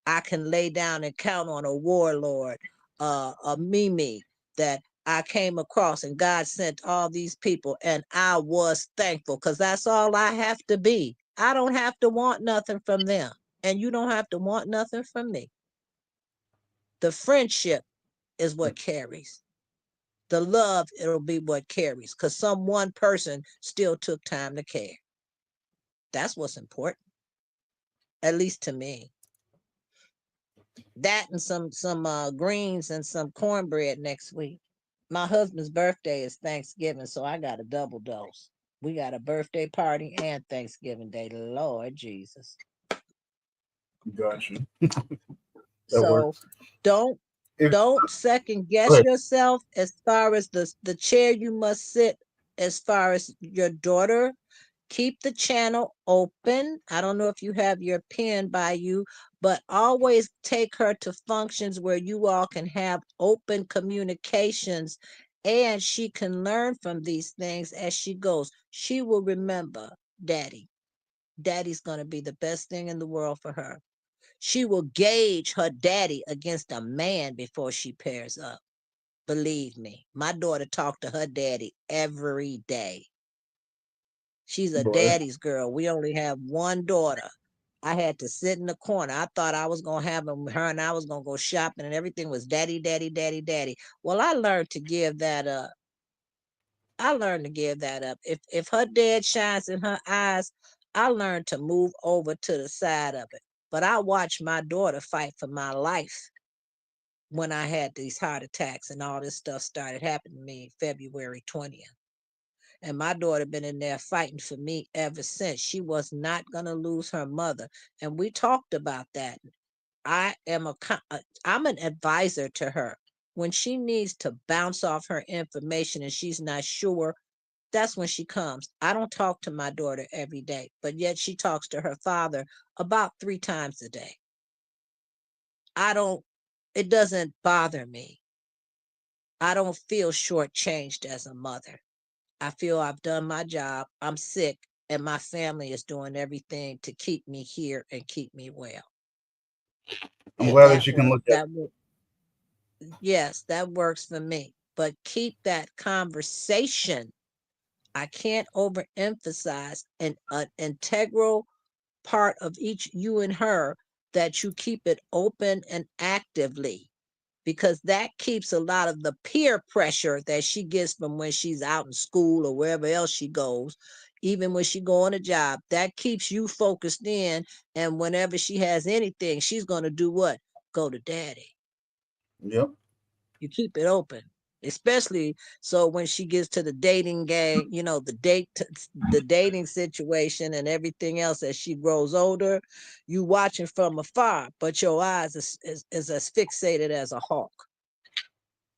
I can lay down and count on a warlord, a Mimi that I came across, and God sent all these people, and I was thankful because that's all I have to be. I don't have to want nothing from them, and you don't have to want nothing from me. The friendship is what carries. The love, it'll be what carries because some one person still took time to care. That's what's important, at least to me. That and some greens and some cornbread next week. My husband's birthday is Thanksgiving, so I got a double dose. We got a birthday party and Thanksgiving Day. Lord Jesus. Gotcha. That So works. don't If don't second Go guess ahead. yourself as far as the chair you must sit as far as your daughter. Keep the channel open. I don't know if you have your pen by you, but always take her to functions where you all can have open communications and she can learn from these things as she goes. She will remember daddy. Daddy's going to be the best thing in the world for her. She will gauge her daddy against a man before she pairs up. Believe me, my daughter talked to her daddy every day. She's a Boy, daddy's girl. We only have one daughter. I had to sit in the corner. I thought I was going to have her and I was going to go shopping and everything was daddy, daddy, daddy, daddy. Well, I learned to give that up. I learned to give that up. If her dad shines in her eyes, I learned to move over to the side of it. But I watched my daughter fight for my life when I had these heart attacks and all this stuff started happening to me February 20th. And my daughter been in there fighting for me ever since. She was not going to lose her mother. And we talked about that. I am I'm an advisor to her. When she needs to bounce off her information and she's not sure, that's when she comes. I don't talk to my daughter every day, but yet she talks to her father about 3 times a day. I don't, it doesn't bother me. I don't feel shortchanged as a mother. I feel I've done my job. I'm sick, and my family is doing everything to keep me here and keep me well. I'm And glad that you can look at. yes, that works for me. But keep that conversation. I can't overemphasize an integral part of each you and her that you keep it open and actively because that keeps a lot of the peer pressure that she gets from when she's out in school or wherever else she goes, even when she go on a job, that keeps you focused in. And whenever she has anything, she's going to do what? Go to daddy. Yep. You keep it open, especially so when she gets to the dating game, the dating situation and everything else as she grows older, you watching from afar, but your eyes is as fixated as a hawk.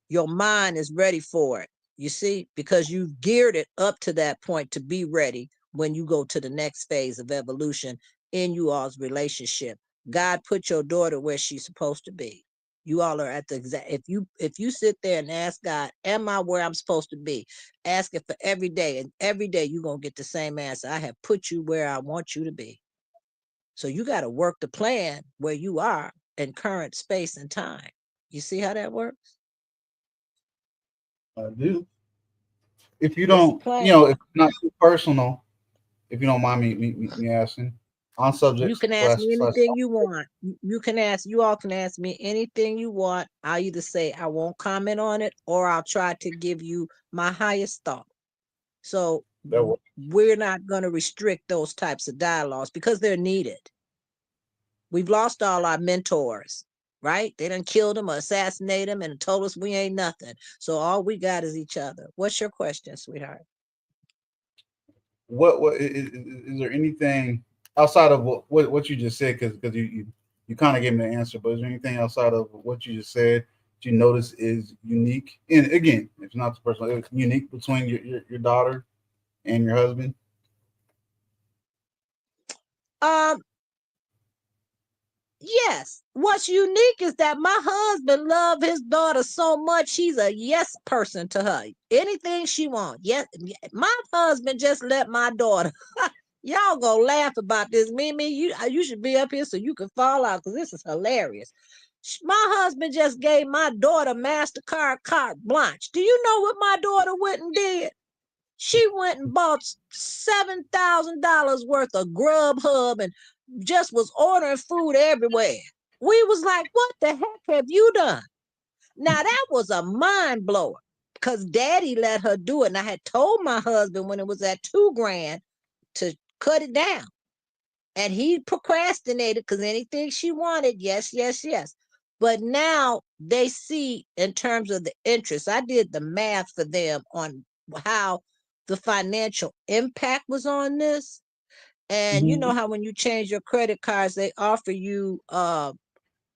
Your mind is ready for it, you see, because you've geared it up to that point to be ready when you go to the next phase of evolution in you all's relationship. God put your daughter where she's supposed to be. You all are at the exact, if you sit there and ask God, am I where I'm supposed to be? Ask it for every day, and every day you're going to get the same answer. I have put you where I want you to be. So you got to work the plan where you are in current space and time. You see how that works? I do. If you It's a don't, plan. if it's not too personal, if you don't mind me asking, on You subjects can ask slash me slash. anything you want. You all can ask me anything you want. I'll either say I won't comment on it or I'll try to give you my highest thought. So That works. we're not going to restrict those types of dialogues because they're needed. We've lost all our mentors, right? They done killed them or assassinated them and told us we ain't nothing. So all we got is each other. What's your question, sweetheart? What is there anything outside of what you just said, because you kind of gave me the answer, but is there anything outside of what you just said that you notice is unique? And again, it's not personal, it's unique between your daughter and your husband. Um, yes. What's unique is that my husband loved his daughter so much, he's a yes person to her. Anything she wants. Yes, my husband just let my daughter. Y'all gonna laugh about this. Mimi, you should be up here so you can fall out because this is hilarious. My husband just gave my daughter MasterCard carte blanche. Do you know what my daughter went and did? She went and bought $7,000 worth of Grubhub and just was ordering food everywhere. We was like, what the heck have you done? Now that was a mind blower because daddy let her do it. And I had told my husband when it was at 2 grand to cut it down. And he procrastinated because anything she wanted, yes, yes, yes. But now they see in terms of the interest. I did the math for them on how the financial impact was on this. And you know Mm-hmm. how when you change your credit cards, they offer you at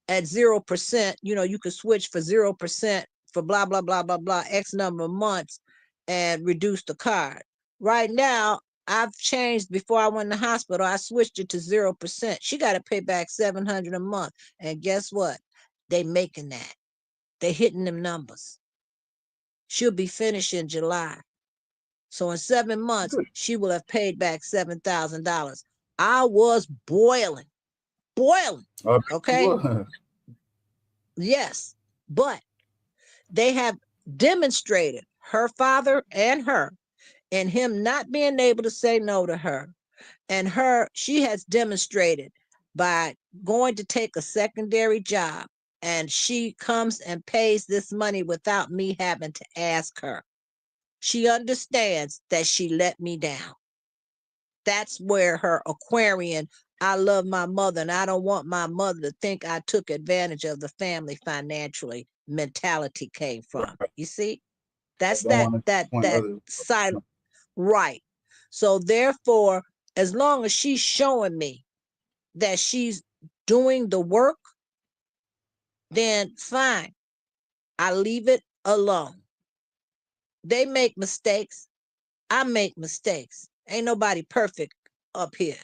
0%, you could switch for 0% for blah, blah, blah, blah, blah, X number of months and reduce the card. Right now, I've changed before I went to the hospital. I switched it to 0%. She got to pay back 700 a month. And guess what? They making that. They hitting them numbers. She'll be finished in July. So in 7 months, Good. she will have paid back $7,000. I was boiling, boiling. Okay. Well, Yes. But they have demonstrated, her father and her, and him not being able to say no to her. And she has demonstrated by going to take a secondary job, and she comes and pays this money without me having to ask her. She understands that she let me down. That's where her Aquarian, I love my mother and I don't want my mother to think I took advantage of the family financially mentality came from. You see? I That's don't that want to that disappoint that others. silent right. So therefore, as long as she's showing me that she's doing the work, then fine. I leave it alone. They make mistakes. I make mistakes. Ain't nobody perfect up here.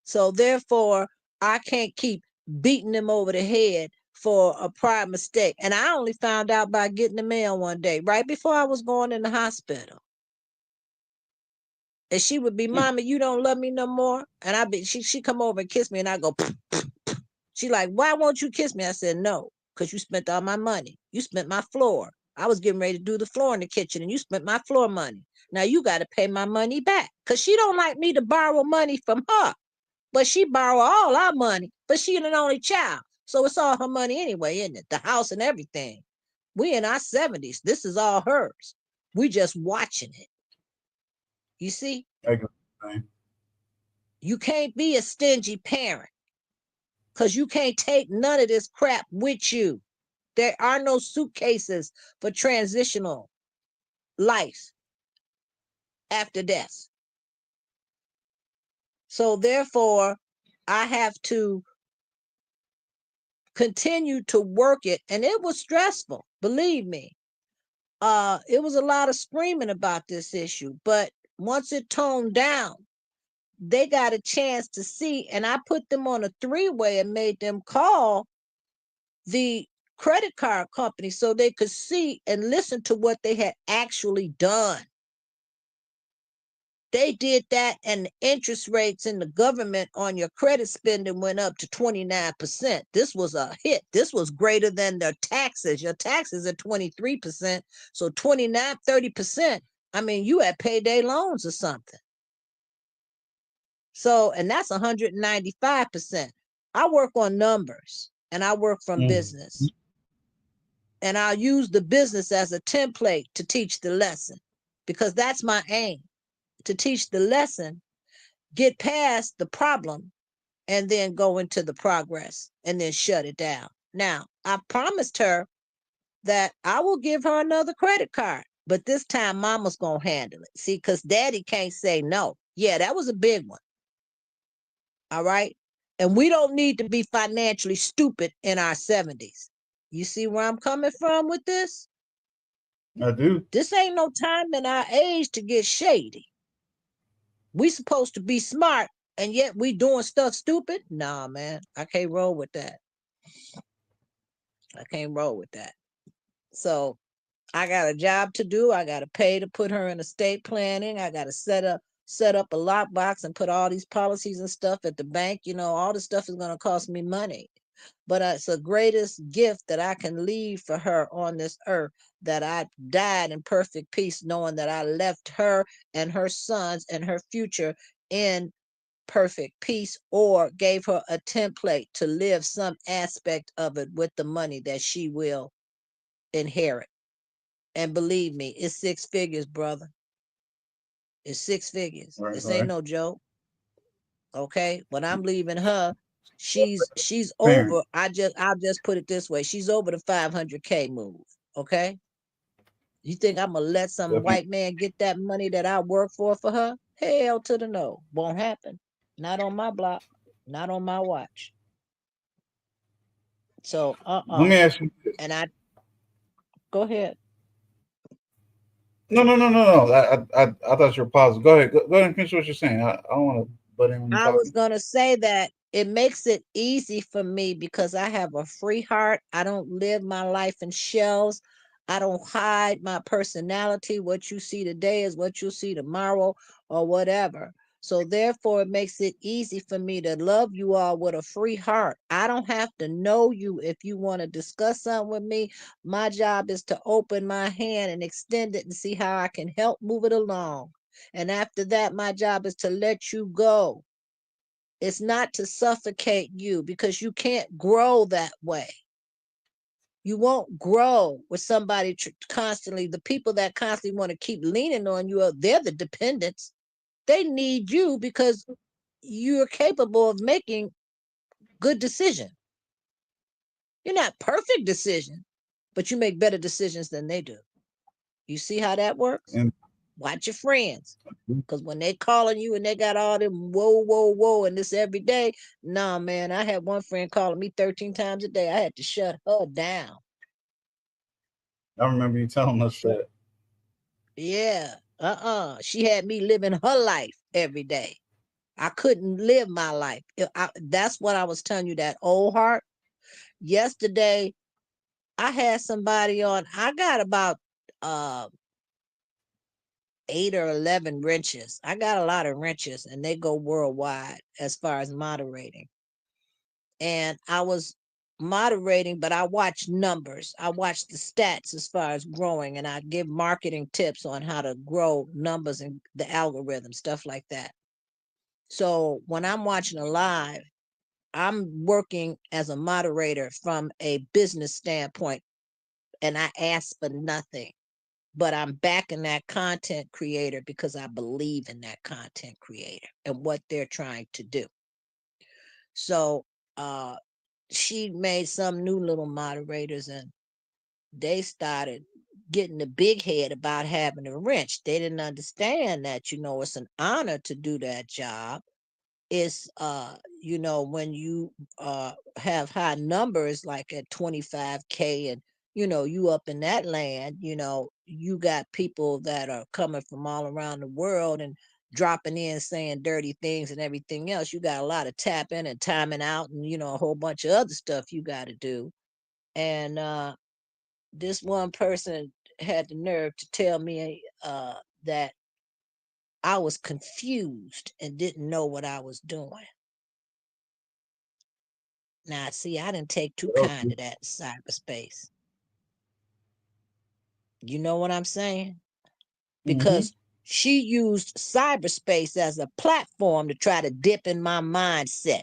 So therefore, I can't keep beating them over the head for a prior mistake. And I only found out by getting the mail one day, right before I was going in the hospital. And she would be, Mama, you don't love me no more. And she come over and kiss me, and I go, pff. She like, why won't you kiss me? I said, no, because you spent all my money. You spent my floor. I was getting ready to do the floor in the kitchen, and you spent my floor money. Now you got to pay my money back because she don't like me to borrow money from her. But she borrow all our money, but she an only child. So it's all her money anyway, isn't it? The house and everything. We in our 70s. This is all hers. We just watching it. You see? I get what you're saying. You can't be a stingy parent because you can't take none of this crap with you. There are no suitcases for transitional life after death. So therefore, I have to continue to work it. And it was stressful, believe me. It was a lot of screaming about this issue, but once it toned down, they got a chance to see, and I put them on a 3-way and made them call the credit card company so they could see and listen to what they had actually done. They did that, and the interest rates in the government on your credit spending went up to 29%. This was a hit. This was greater than their taxes. Your taxes are 23%. So 29, 30%. I mean, you had payday loans or something. So, and that's 195%. I work on numbers and I work from business. And I'll use the business as a template to teach the lesson because that's my aim, to teach the lesson, get past the problem, and then go into the progress and then shut it down. Now, I promised her that I will give her another credit card, but this time mama's going to handle it. See, because daddy can't say no. Yeah, that was a big one. All right. And we don't need to be financially stupid in our 70s. You see where I'm coming from with this? I do. This ain't no time in our age to get shady. We supposed to be smart, and yet we doing stuff stupid. Nah, man, I can't roll with that. I can't roll with that. So I got a job to do. I got to pay to put her in estate planning. I got to set up a lockbox and put all these policies and stuff at the bank. All this stuff is going to cost me money. But it's the greatest gift that I can leave for her on this earth, that I died in perfect peace, knowing that I left her and her sons and her future in perfect peace, or gave her a template to live some aspect of it with the money that she will inherit. And believe me, it's 6 figures, brother. It's 6 figures. Right, This ain't right. no joke. Okay. When I'm leaving her, she's Parent. over. I'll just put it this way. She's over the 500K move. Okay. You think I'm gonna let some Definitely. white man get that money that I work for her? Hell to the no. Won't happen. Not on my block. Not on my watch. So Let me ask you this. And I go ahead. No, no, no, no, no. I thought you were positive. Go ahead. Go ahead and finish what you're saying. I don't want to butt in when you're I was talking. gonna say that it makes it easy for me because I have a free heart. I don't live my life in shells. I don't hide my personality. What you see today is what you'll see tomorrow or whatever. So therefore, it makes it easy for me to love you all with a free heart. I don't have to know you if you want to discuss something with me. My job is to open my hand and extend it and see how I can help move it along. And after that, my job is to let you go. It's not to suffocate you, because you can't grow that way. You won't grow with somebody constantly. The people that constantly want to keep leaning on you, they're the dependents. They need you because you're capable of making good decisions. You're not perfect decision, but you make better decisions than they do. You see how that works? And Watch your friends. Because when they calling you and they got all them whoa, whoa, whoa, and this every day, nah, man, I had one friend calling me 13 times a day. I had to shut her down. I remember you telling us that. Yeah, She had me living her life every day. I couldn't live my life. That's what I was telling you, that old heart. Yesterday, I had somebody on. I got about uh 8 or 11 wrenches. I got a lot of wrenches, and they go worldwide as far as moderating. And I was moderating, but I watch numbers. I watch the stats as far as growing, and I give marketing tips on how to grow numbers and the algorithm, stuff like that. So when I'm watching a live, I'm working as a moderator from a business standpoint, and I ask for nothing. But I'm backing that content creator because I believe in that content creator and what they're trying to do. So she made some new little moderators, and they started getting the big head about having a wrench. They didn't understand that, it's an honor to do that job. It's when you have high numbers like at 25K, and you up in that land, you got people that are coming from all around the world and dropping in saying dirty things and everything else. You got a lot of tapping and timing out, and a whole bunch of other stuff you got to do. And this one person had the nerve to tell me that I was confused and didn't know what I was doing. Now, see, I didn't take too kind to that cyberspace. You know what I'm saying? Mm-hmm. Because she used cyberspace as a platform to try to dip in my mindset.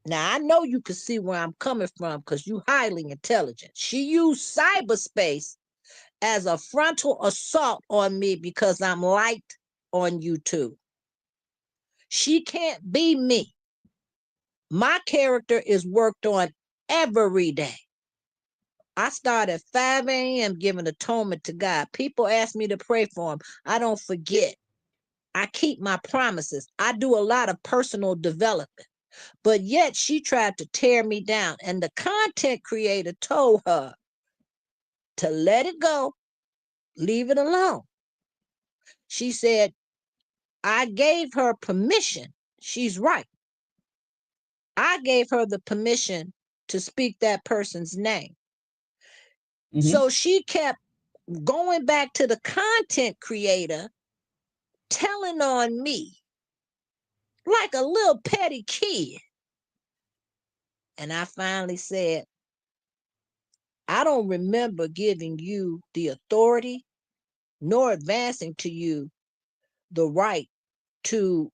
Now, I know you can see where I'm coming from because you're highly intelligent. She used cyberspace as a frontal assault on me because I'm liked on YouTube. She can't be me. My character is worked on every day. I start at 5 a.m. giving atonement to God. People ask me to pray for them. I don't forget. I keep my promises. I do a lot of personal development. But yet she tried to tear me down. And the content creator told her to let it go, leave it alone. She said, I gave her permission. She's right. I gave her the permission to speak that person's name. So she kept going back to the content creator, telling on me like a little petty kid. And I finally said, I don't remember giving you the authority nor advancing to you the right to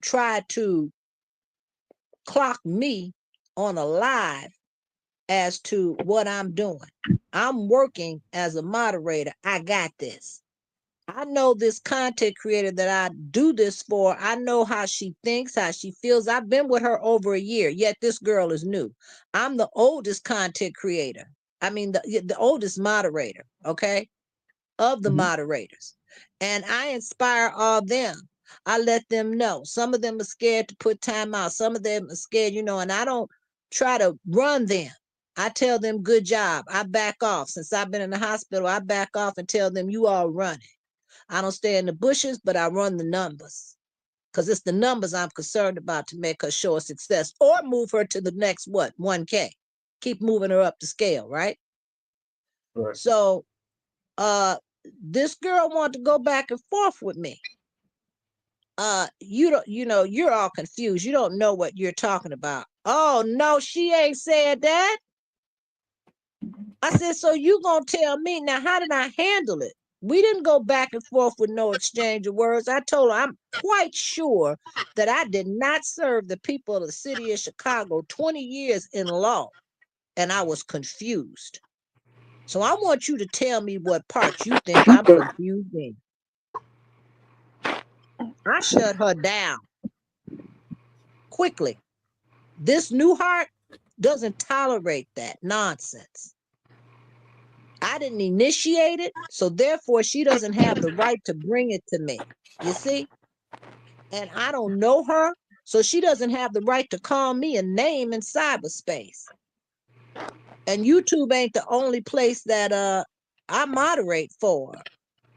try to clock me on a live as to what I'm doing. I'm working as a moderator. I got this. I know this content creator that I do this for. I know how she thinks, how she feels. I've been with her over a year, yet this girl is new. I'm the oldest content creator. I mean, the oldest moderator, okay, of the moderators. And I inspire all them. I let them know. Some of them are scared to put time out. Some of them are scared, and I don't try to run them. I tell them, good job. I back off. Since I've been in the hospital, I back off and tell them, you all run it. I don't stay in the bushes, but I run the numbers. Because it's the numbers I'm concerned about to make her show a success or move her to the next, 1K. Keep moving her up the scale, right? Right. So this girl wanted to go back and forth with me. You're all confused. You don't know what you're talking about. Oh, no, she ain't said that. I said, so you gonna tell me now, how did I handle it? We didn't go back and forth with no exchange of words. I told her I'm quite sure that I did not serve the people of the city of Chicago 20 years in law, and I was confused. So I want you to tell me what parts you think I'm confused in. I shut her down quickly. This new heart doesn't tolerate that nonsense. I didn't initiate it, so therefore she doesn't have the right to bring it to me. You see? And I don't know her, so she doesn't have the right to call me a name in cyberspace. And YouTube ain't the only place that I moderate for.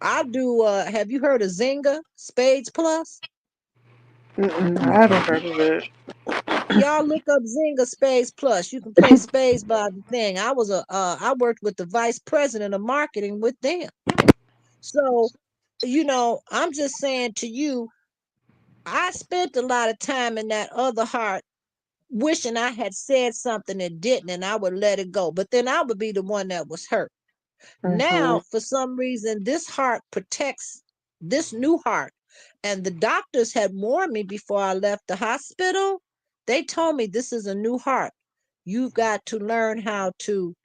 I do have you heard of Zynga Spades Plus? I haven't heard of it. Y'all look up Zynga Spades Plus. You can play spades by the thing. I worked with the vice president of marketing with them. So, I'm just saying to you, I spent a lot of time in that other heart wishing I had said something and didn't, and I would let it go. But then I would be the one that was hurt. Now, for some reason, this heart protects this new heart. And the doctors had warned me before I left the hospital. They told me this is a new heart. You've got to learn how to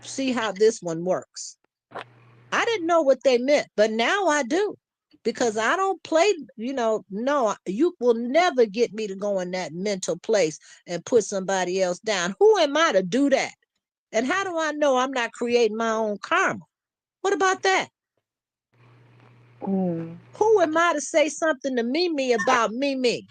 see how this one works. I didn't know what they meant, but now I do. Because I don't play, no, you will never get me to go in that mental place and put somebody else down. Who am I to do that? And how do I know I'm not creating my own karma? What about that? Who am I to say something to Mimi about Mimi?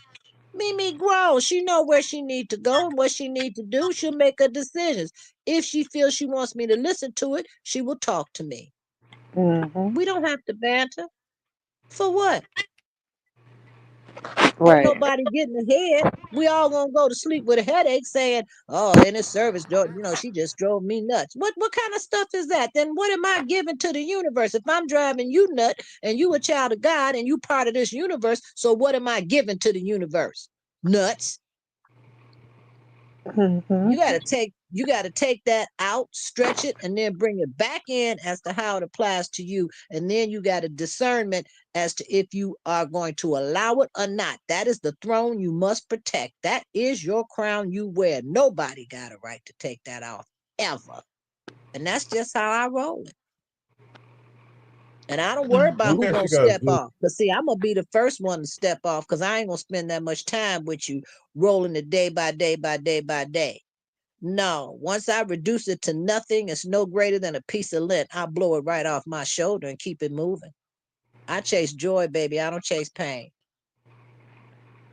Mimi grown. She know where she need to go and what she need to do. She'll make her decisions. If she feels she wants me to listen to it, she will talk to me. We don't have to banter. For what? Ain't nobody getting ahead. We all gonna go to sleep with a headache saying, oh, in his service, she just drove me nuts. What kind of stuff is that? Then what am I giving to the universe? If I'm driving you nuts and you a child of God and you part of this universe, so what am I giving to the universe? Nuts. You gotta take that out, stretch it, and then bring it back in as to how it applies to you. And then you got a discernment as to if you are going to allow it or not. That is the throne you must protect. That is your crown you wear. Nobody got a right to take that off, ever. And that's just how I roll it. And I don't worry about who's gonna step off. Because see, I'm gonna be the first one to step off because I ain't gonna spend that much time with you rolling it day by day by day by day. No, once I reduce it to nothing, it's no greater than a piece of lint. I'll blow it right off my shoulder and keep it moving. I chase joy, baby. I don't chase pain.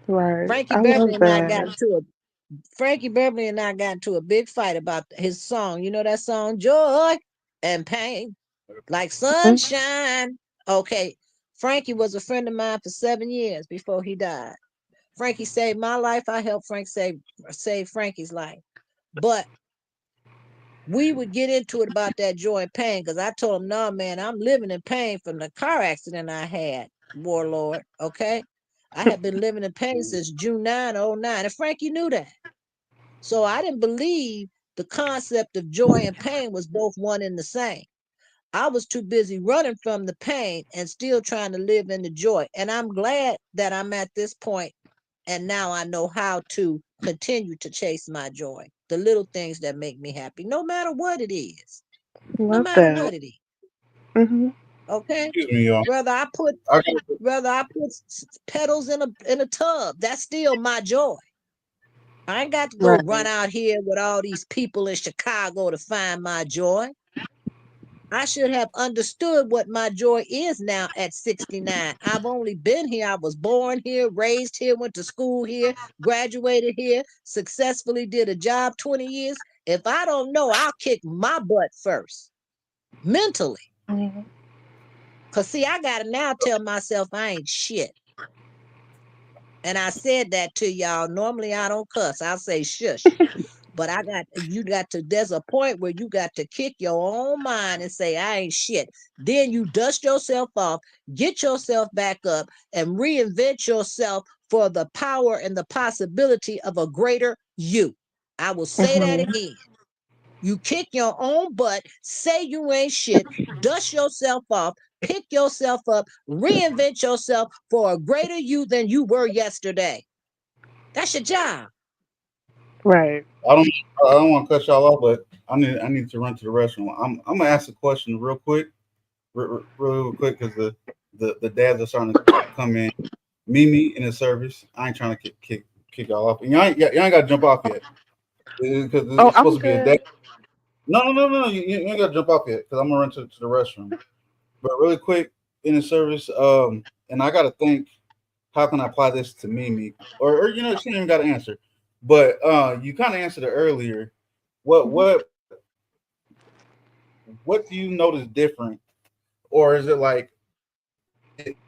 Right. Frankie I Beverly love and I got that. into a Frankie Beverly and I got into a big fight about his song. You know that song, Joy and Pain, like Mhm. sunshine. Okay. Frankie was a friend of mine for 7 years before he died. Frankie saved my life. I helped Frank save Frankie's life. But we would get into it about that joy and pain because I told him, no, man, I'm living in pain from the car accident I had, Warlord. Okay. I had been living in pain since June 9, 09. And Frankie knew that. So I didn't believe the concept of joy and pain was both one and the same. I was too busy running from the pain and still trying to live in the joy. And I'm glad that I'm at this point and now I know how to continue to chase my joy, the little things that make me happy, no matter what it is. No Love matter that. what it is. Hmm. Okay. Excuse me, y'all. Whether I put I got petals in a tub, that's still my joy. I ain't got to go run Right. out here with all these people in Chicago to find my joy. I should have understood what my joy is now at 69. I've only been here. I was born here, raised here, went to school here, graduated here, successfully did a job 20 years. If I don't know, I'll kick my butt first mentally. Mhm. Because, see, I got to now tell myself I ain't shit. And I said that to y'all. Normally, I don't cuss, I'll say shush. But there's a point where you got to kick your own mind and say, I ain't shit. Then you dust yourself off, get yourself back up, and reinvent yourself for the power and the possibility of a greater you. I will say that Mhm. again. You kick your own butt, say you ain't shit, dust yourself off, pick yourself up, reinvent yourself for a greater you than you were yesterday. That's your job. Right. I don't I don't want to cut y'all off, but I need to run to the restroom. I'm gonna ask a question real quick, real quick, because the dads are starting to come in. Mimi in the service. I ain't trying to kick y'all off. And y'all ain't got to jump off yet because Oh, it's supposed I'm to be a dad. good. No. You ain't got to jump off yet because I'm gonna run to the restroom. But really quick in the service, and I got to think, how can I apply this to Mimi? Or she ain't even got to answer. But you kind of answered it earlier. What Mhm. what what do you notice different, or is it like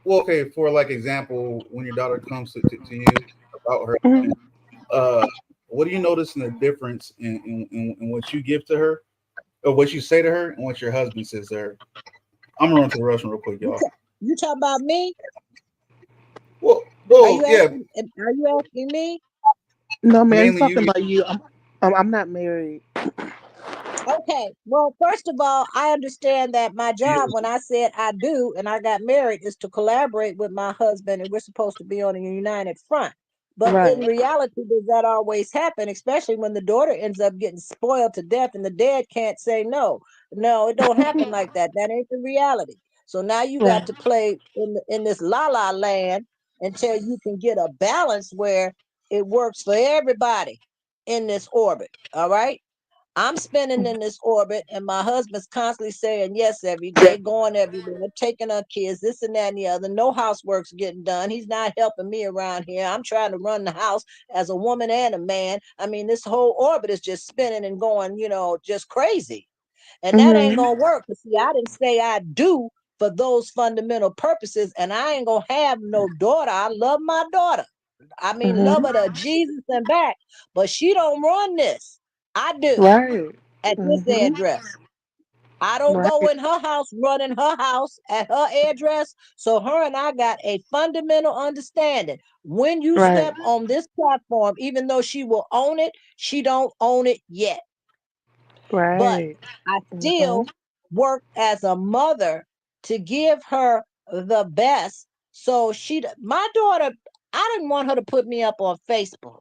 well, okay, for like example, when your daughter comes to you about her, Mhm. uh, what do you notice in the difference in what you give to her, or what you say to her, and what your husband says to her? I'm gonna run to the restroom real quick, You, y'all. ta- you talk about me? Well, yeah, Are you asking me? No, man, he's mainly talking you. about you. I'm not married. Okay. Well, first of all, I understand that my job when I said I do and I got married is to collaborate with my husband and we're supposed to be on a united front. But in Right. reality, does that always happen, especially when the daughter ends up getting spoiled to death and the dad can't say no? No, it don't happen like that. That ain't the reality. So now you got Right. to play in this la la land until you can get a balance where it works for everybody in this orbit. All right. I'm spinning in this orbit, and my husband's constantly saying yes every day, going everywhere, taking our kids, this and that and the other. No housework's getting done. He's not helping me around here. I'm trying to run the house as a woman and a man. I mean, this whole orbit is just spinning and going, just crazy. And that ain't Mhm. gonna work. Because see, I didn't say I do for those fundamental purposes, and I ain't gonna have no daughter. I love my daughter. I mean, love Mhm. her to Jesus and back, but she don't run this. I do Right. at this Mhm. address. I don't go Right. in her house running her house at her address. So her and I got a fundamental understanding. When you Right. step on this platform, even though she will own it, she don't own it yet. But Right. I still Mhm. work as a mother to give her the best. So my daughter, I didn't want her to put me up on Facebook.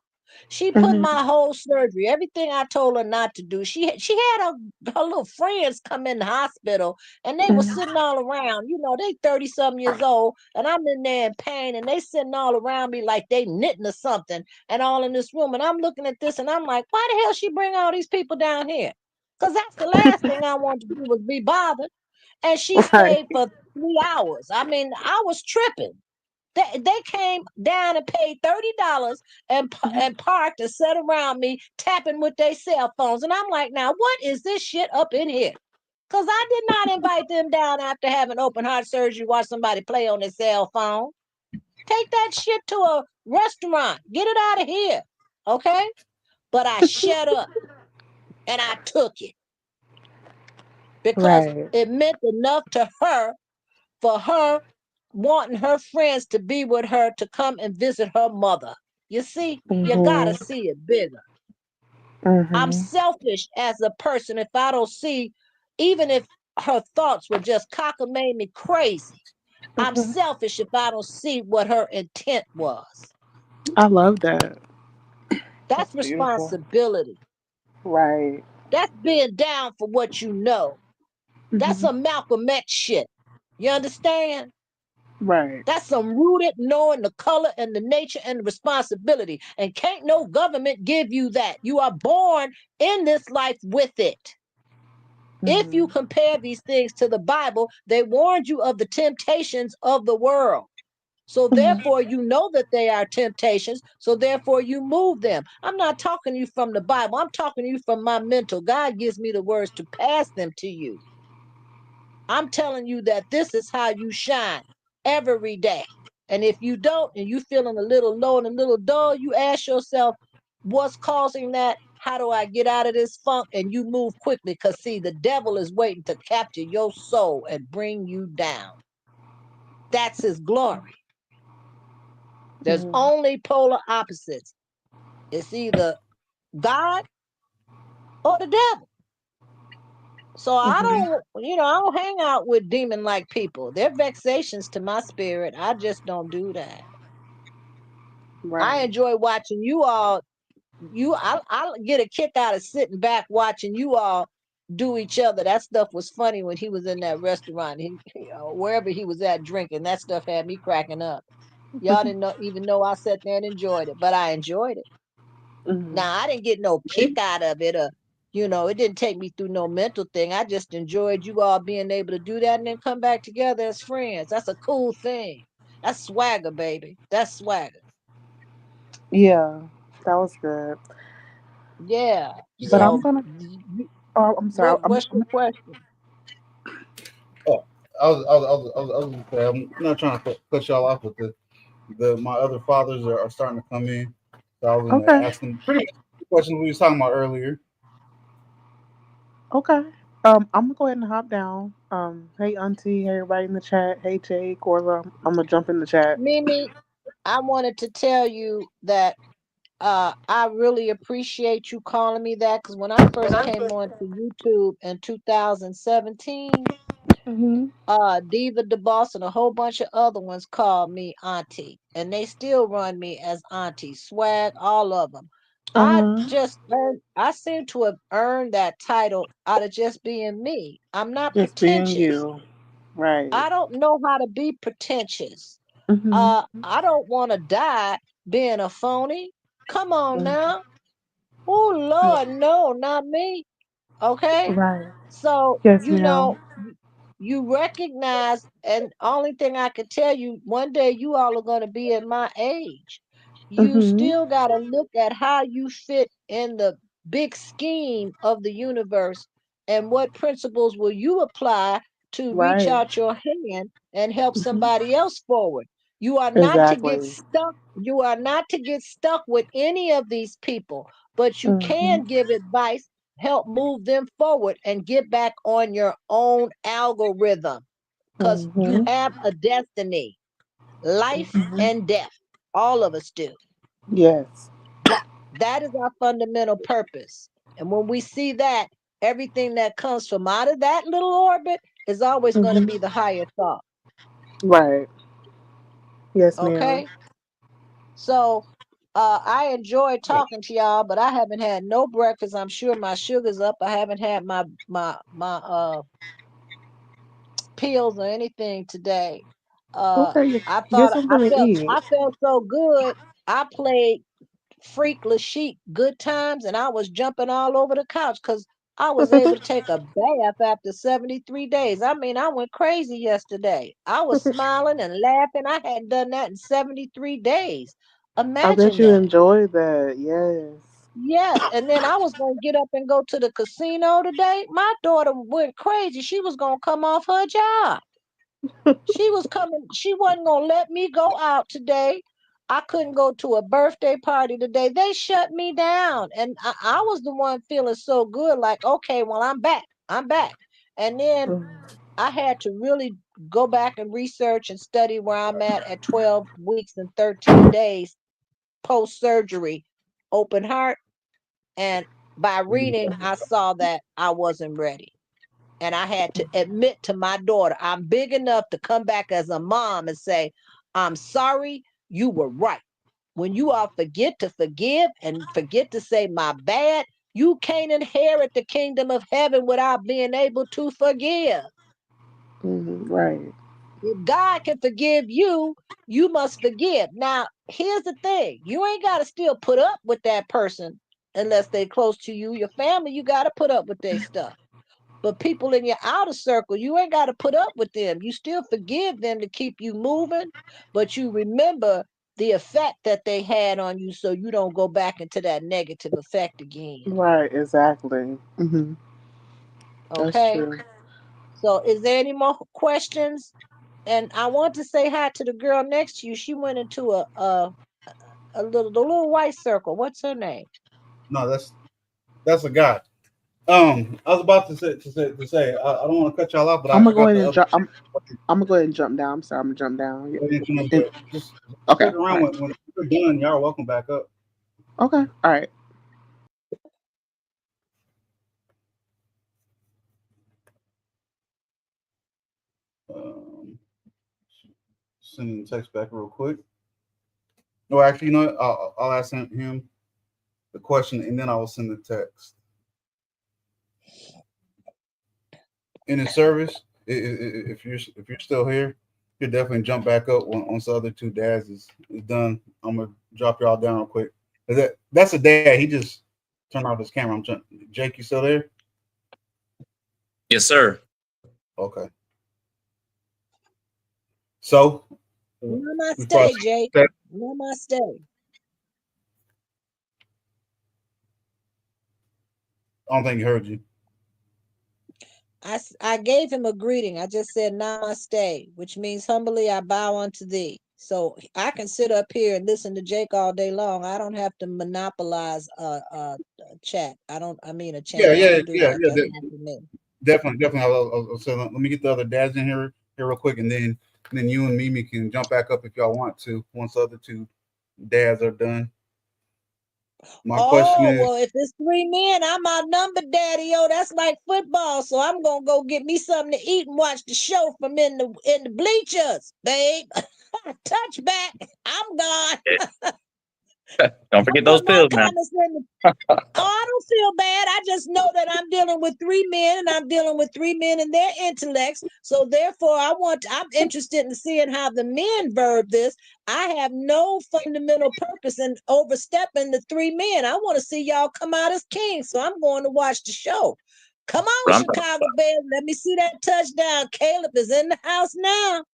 She put Mhm. my whole surgery, everything I told her not to do. She had her little friends come in the hospital and they were Mhm. sitting all around. They 30 some years old and I'm in there in pain and they sitting all around me like they knitting or something and all in this room. And I'm looking at this and I'm like, why the hell she bring all these people down here? Because that's the last thing I wanted to do was be bothered. And she Right. stayed for 3 hours. I mean, I was tripping. They came down and paid $30 and parked and sat around me tapping with their cell phones. And I'm like, now what is this shit up in here? Because I did not invite them down after having open heart surgery, watch somebody play on their cell phone. Take that shit to a restaurant. Get it out of here. Okay? But I shut up and I took it because Right. it meant enough to her for her wanting her friends to be with her to come and visit her mother. You see, you gotta Mhm. see it bigger. I'm Mhm. selfish as a person if I don't see, even if her thoughts were just cockamamie crazy. I'm Mhm. selfish if I don't see what her intent was. I love that. That's That's beautiful. responsibility. Right. That's being down for what you know. That's Mhm. some Malcolm X shit. You understand? Right. That's some rooted knowing the color and the nature and the responsibility. And can't no government give you that. You are born in this life with it. If you Mhm. compare these things to the Bible, they warned you of the temptations of the world. So Mhm. therefore, you know that they are temptations. So therefore, you move them. I'm not talking to you from the Bible. I'm talking to you from my mental. God gives me the words to pass them to you. I'm telling you that this is how you shine every day. And if you don't, and you feeling a little low and a little dull, you ask yourself, what's causing that? How do I get out of this funk? And you move quickly because, see, the devil is waiting to capture your soul and bring you down. That's his glory. There's Mhm. only polar opposites. It's either God or the devil. So I Mhm. don't, I don't hang out with demon like people. They're vexations to my spirit. I just don't do that. I Right. enjoy watching you all. I get a kick out of sitting back watching you all do each other. That stuff was funny when he was in that restaurant. Wherever he was at drinking, that stuff had me cracking up. Y'all didn't know, even know I sat there and enjoyed it, but I enjoyed it. Mhm. Now I didn't get no kick out of it, or it didn't take me through no mental thing. I just enjoyed you all being able to do that and then come back together as friends. That's a cool thing. That's swagger, baby. That's swagger. Yeah, that was good. Yeah. But Yeah. I'm So, gonna. Oh, I'm sorry. what's your question? Oh, I was gonna say, I'm not trying to cut y'all off with the my other fathers are starting to come in. So I was gonna okay. ask them pretty much the questions we was talking about earlier. Okay. I'm gonna go ahead and hop down. Hey Auntie, hey everybody in the chat. Hey Jake, or I'm gonna jump in the chat. Mimi, I wanted to tell you that I really appreciate you calling me that because when I first came on to YouTube in 2017, Mhm. Diva DeBoss and a whole bunch of other ones called me Auntie, and they still run me as Auntie Swag, all of them. Uh huh. I seem to have earned that title out of just being me. I'm not Just being pretentious. you. Right. I don't know how to be pretentious. Mhm. I don't want to die being a phony. Come on Mhm. now. Oh Lord, no, not me. Okay. Right. So, Yes, ma'am. you recognize, and only thing I can tell you, one day you all are going to be at my age. You Mhm. still got to look at how you fit in the big scheme of the universe and what principles will you apply to reach Right. out your hand and help Mhm. somebody else forward. You are not to get Exactly. stuck. You are not to get stuck with any of these people, but you Mhm. can give advice, help move them forward and get back on your own algorithm because you Mhm. have a destiny, life Mhm. and death. All of us do. Yes. That is our fundamental purpose. And when we see that, everything that comes from out of that little orbit is always going to Mhm. be the higher thought. Right. Yes, ma'am. Okay. So I enjoy talking to y'all, but I haven't had no breakfast. I'm sure my sugar's up. I haven't had my pills or anything today. Uh, Okay. I Get thought something to eat. I felt so good. I played Freak Lashik Good Times, and I was jumping all over the couch because I was able to take a bath after 73 days. I mean, I went crazy yesterday. I was smiling and laughing. I hadn't done that in 73 days. I bet Imagine you that. enjoyed that. Yes. Yes. And then I was going to get up and go to the casino today. My daughter went crazy. She was going to come off her job. She was coming, she wasn't going to let me go out today. I couldn't go to a birthday party today. They shut me down. And I was the one feeling so good, like, okay, well, I'm back. I'm back. And then I had to really go back and research and study where I'm at 12 weeks and 13 days post surgery, open heart. And by reading, I saw that I wasn't ready. And I had to admit to my daughter, I'm big enough to come back as a mom and say, I'm sorry, you were right. When you all forget to forgive and forget to say my bad, you can't inherit the kingdom of heaven without being able to forgive. Right. If God can forgive you, you must forgive. Now, here's the thing. You ain't got to still put up with that person unless they close to you. Your family, you got to put up with their stuff. But people in your outer circle, you ain't got to put up with them. You still forgive them to keep you moving, but you remember the effect that they had on you so you don't go back into that negative effect again. Right. Exactly. That's Okay? true. So is there any more questions? And I want to say hi to the girl next to you. She went into a little the little white circle. What's her name? No, that's a guy. I was about to say I don't want to cut y'all off, but I'm I gonna go got ahead the and other. jump. I'm gonna go ahead and jump down. I'm sorry. I'm gonna jump down. Yeah. And- Just okay. stick All around right. when we're done. Y'all are welcome back up. Okay. All right. Um, Sending the text back real quick. No, actually, you know what? I'll ask him the question and then I will send the text. In his service, if you're still here, you definitely jump back up once the other two dads is done. I'm gonna drop y'all down real quick. That's a dad. He just turned off his camera. Jake, you still there? Yes, sir. Okay. So before I Namaste, Jake. Namaste. I don't think he heard you. I gave him a greeting. I just said namaste, which means humbly I bow unto thee. So I can sit up here and listen to Jake all day long. I don't have to monopolize a chat. I mean a Yeah, channel. I yeah, don't do yeah, that. yeah. That's not for me. Definitely. I'll say, let me get the other dads in here real quick, and then you and Mimi can jump back up if y'all want to once the other two dads are done. My question Oh, is, well, if it's three men, I'm outnumbered, Daddy. Yo, that's like football. So I'm gonna go get me something to eat and watch the show from in the bleachers, babe. Touch back. I'm gone. Don't I forget put those my pills now. comments in the Oh, I don't feel bad. I just know that I'm dealing with three men and I'm dealing with three men and their intellects. So therefore, I'm interested in seeing how the men verb this. I have no fundamental purpose in overstepping the three men. I want to see y'all come out as kings. So I'm going to watch the show. Come on, What I'm talking Chicago Bears. Let me see that touchdown. Caleb is in the house now.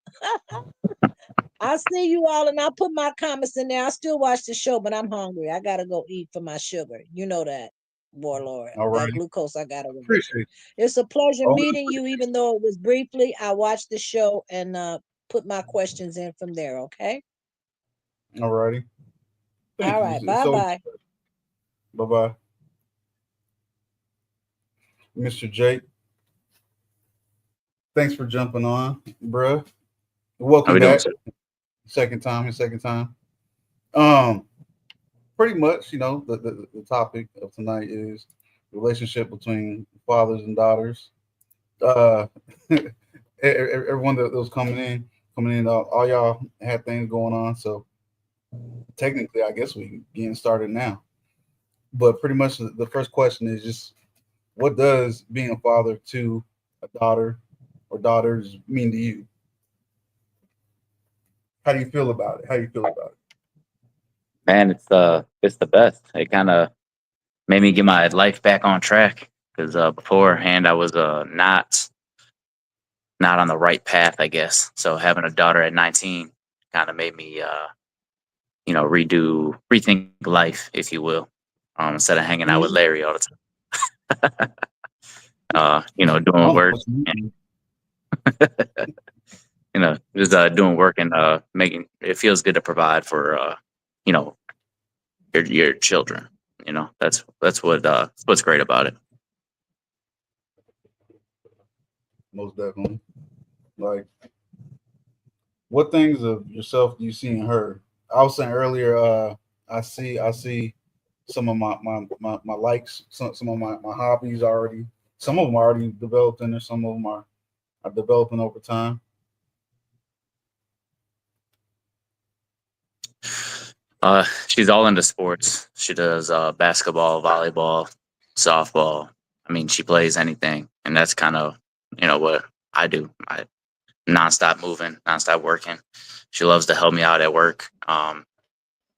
I'll see you all and I'll put my comments in there. I still watch the show, but I'm hungry. I gotta go eat for my sugar. You know that, Warlord. all That right, glucose I gotta watch it. appreciate It's a pleasure it. meeting you, even though it was briefly. I watched the show and put my questions in from there, okay? All righty. Thank All you. right, So, bye-bye. bye bye, Mr. Jake. Thanks for jumping on, bruh. How Welcome we doing, back. sir? Second time. Um, Pretty much, the topic of tonight is the relationship between fathers and daughters. Uh, everyone that was coming in, all y'all had things going on. So technically, I guess we getting started now. But pretty much, the first question is just, what does being a father to a daughter or daughters mean to you? How do you feel about it? How do you feel about it? Man, it's the best. It kind of made me get my life back on track because beforehand I was not on the right path, I guess. So having a daughter at 19 kind of made me rethink life, if you will. Instead of hanging out with Larry all the time. Doing work, just doing work and making it feels good to provide for your children. That's what's great about it. Most definitely. Like, what things of yourself do you see in her? I was saying earlier, I see some of my likes, some of my hobbies already. Some of them are already developed in there. Some of them are developing over time. She's all into sports. She does basketball, volleyball, softball. I mean, she plays anything, and that's kind of what I do. I nonstop moving, nonstop working. She loves to help me out at work.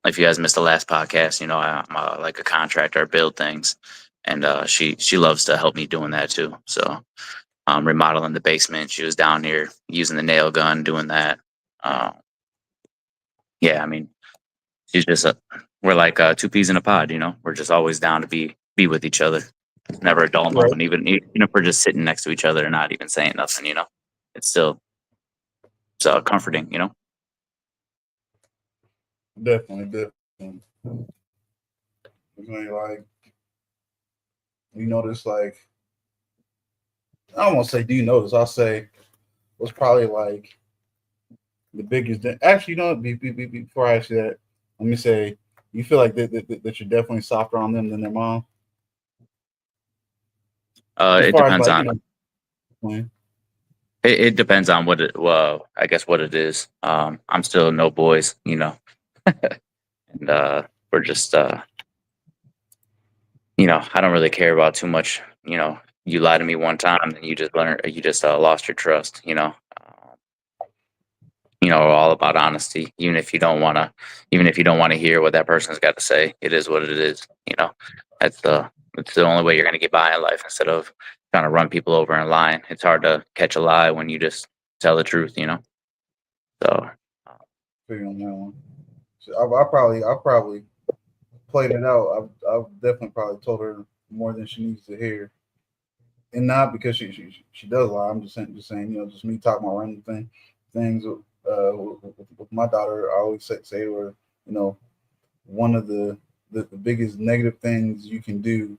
If you guys missed the last podcast, I'm like a contractor, I build things, and she loves to help me doing that too. So remodeling the basement, she was down here using the nail gun, doing that. Yeah, I mean, she's just we're like two peas in a pod. We're just always down to be with each other. Never a dull Right. moment, even if we're just sitting next to each other and not even saying nothing. It's still comforting. Definitely. I mean, like, you notice, like, I don't want to say, do you notice? I'll say was probably like the biggest. Actually, before I ask you that, let me say, you feel like that you're definitely softer on them than their mom. As It far as depends like, on. It depends on I guess what it is. I'm still no boys, and we're just, I don't really care about too much. You lie to me one time, and you just lost your trust. All about honesty. Even if you don't want to hear what that person's got to say, it is what it is. That's it's the only way you're gonna get by in life instead of trying to run people over and lying. It's hard to catch a lie when you just tell the truth. So. figure on that one. So I probably played it out. I've definitely probably told her more than she needs to hear, and not because she does lie. I'm just saying, just me talking about random things. With my daughter, I always say to her, one of the biggest negative things you can do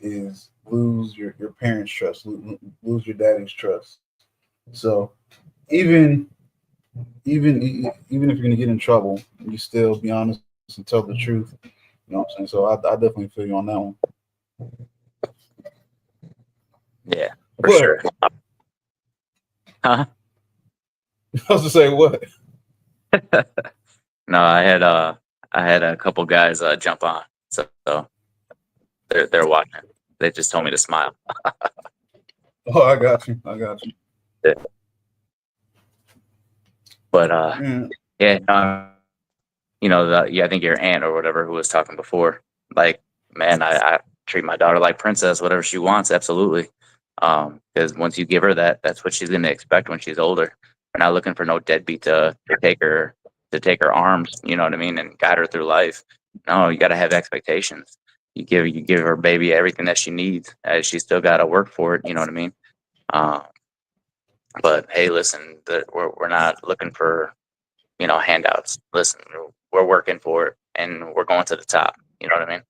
is lose your parents' trust, lose your daddy's trust. So even even if you're gonna get in trouble, you still be honest and tell the truth. You know what I'm saying? So I definitely feel you on that one. Yeah, for But sure. Huh? I was to say what? No, I had a couple guys jump on, so they're watching. They just told me to smile. Oh, I got you. I got you. Yeah. But Yeah. yeah, no, I think your aunt or whatever who was talking before, like, man, I treat my daughter like princess, whatever she wants, absolutely. Because once you give her that, that's what she's gonna expect when she's older. We're not looking for no deadbeat to take her arms, you know what I mean, and guide her through life. No, you gotta have expectations. You give her baby everything that she needs, as she still gotta work for it, you know what I mean? Um, but hey, listen, we're not looking for handouts. Listen, we're working for it, and we're going to the top. You know what I mean?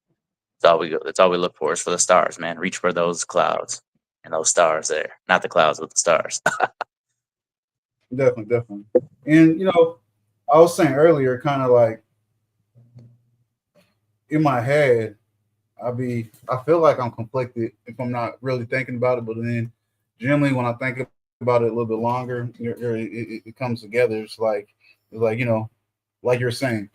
That's all we look for is for the stars, man. Reach for those clouds and those stars there, not the clouds with the stars. Definitely. And I was saying earlier, kind of like in my head, I feel like I'm conflicted if I'm not really thinking about it. But then generally when I think about it a little bit longer, it comes together. It's like like you're saying,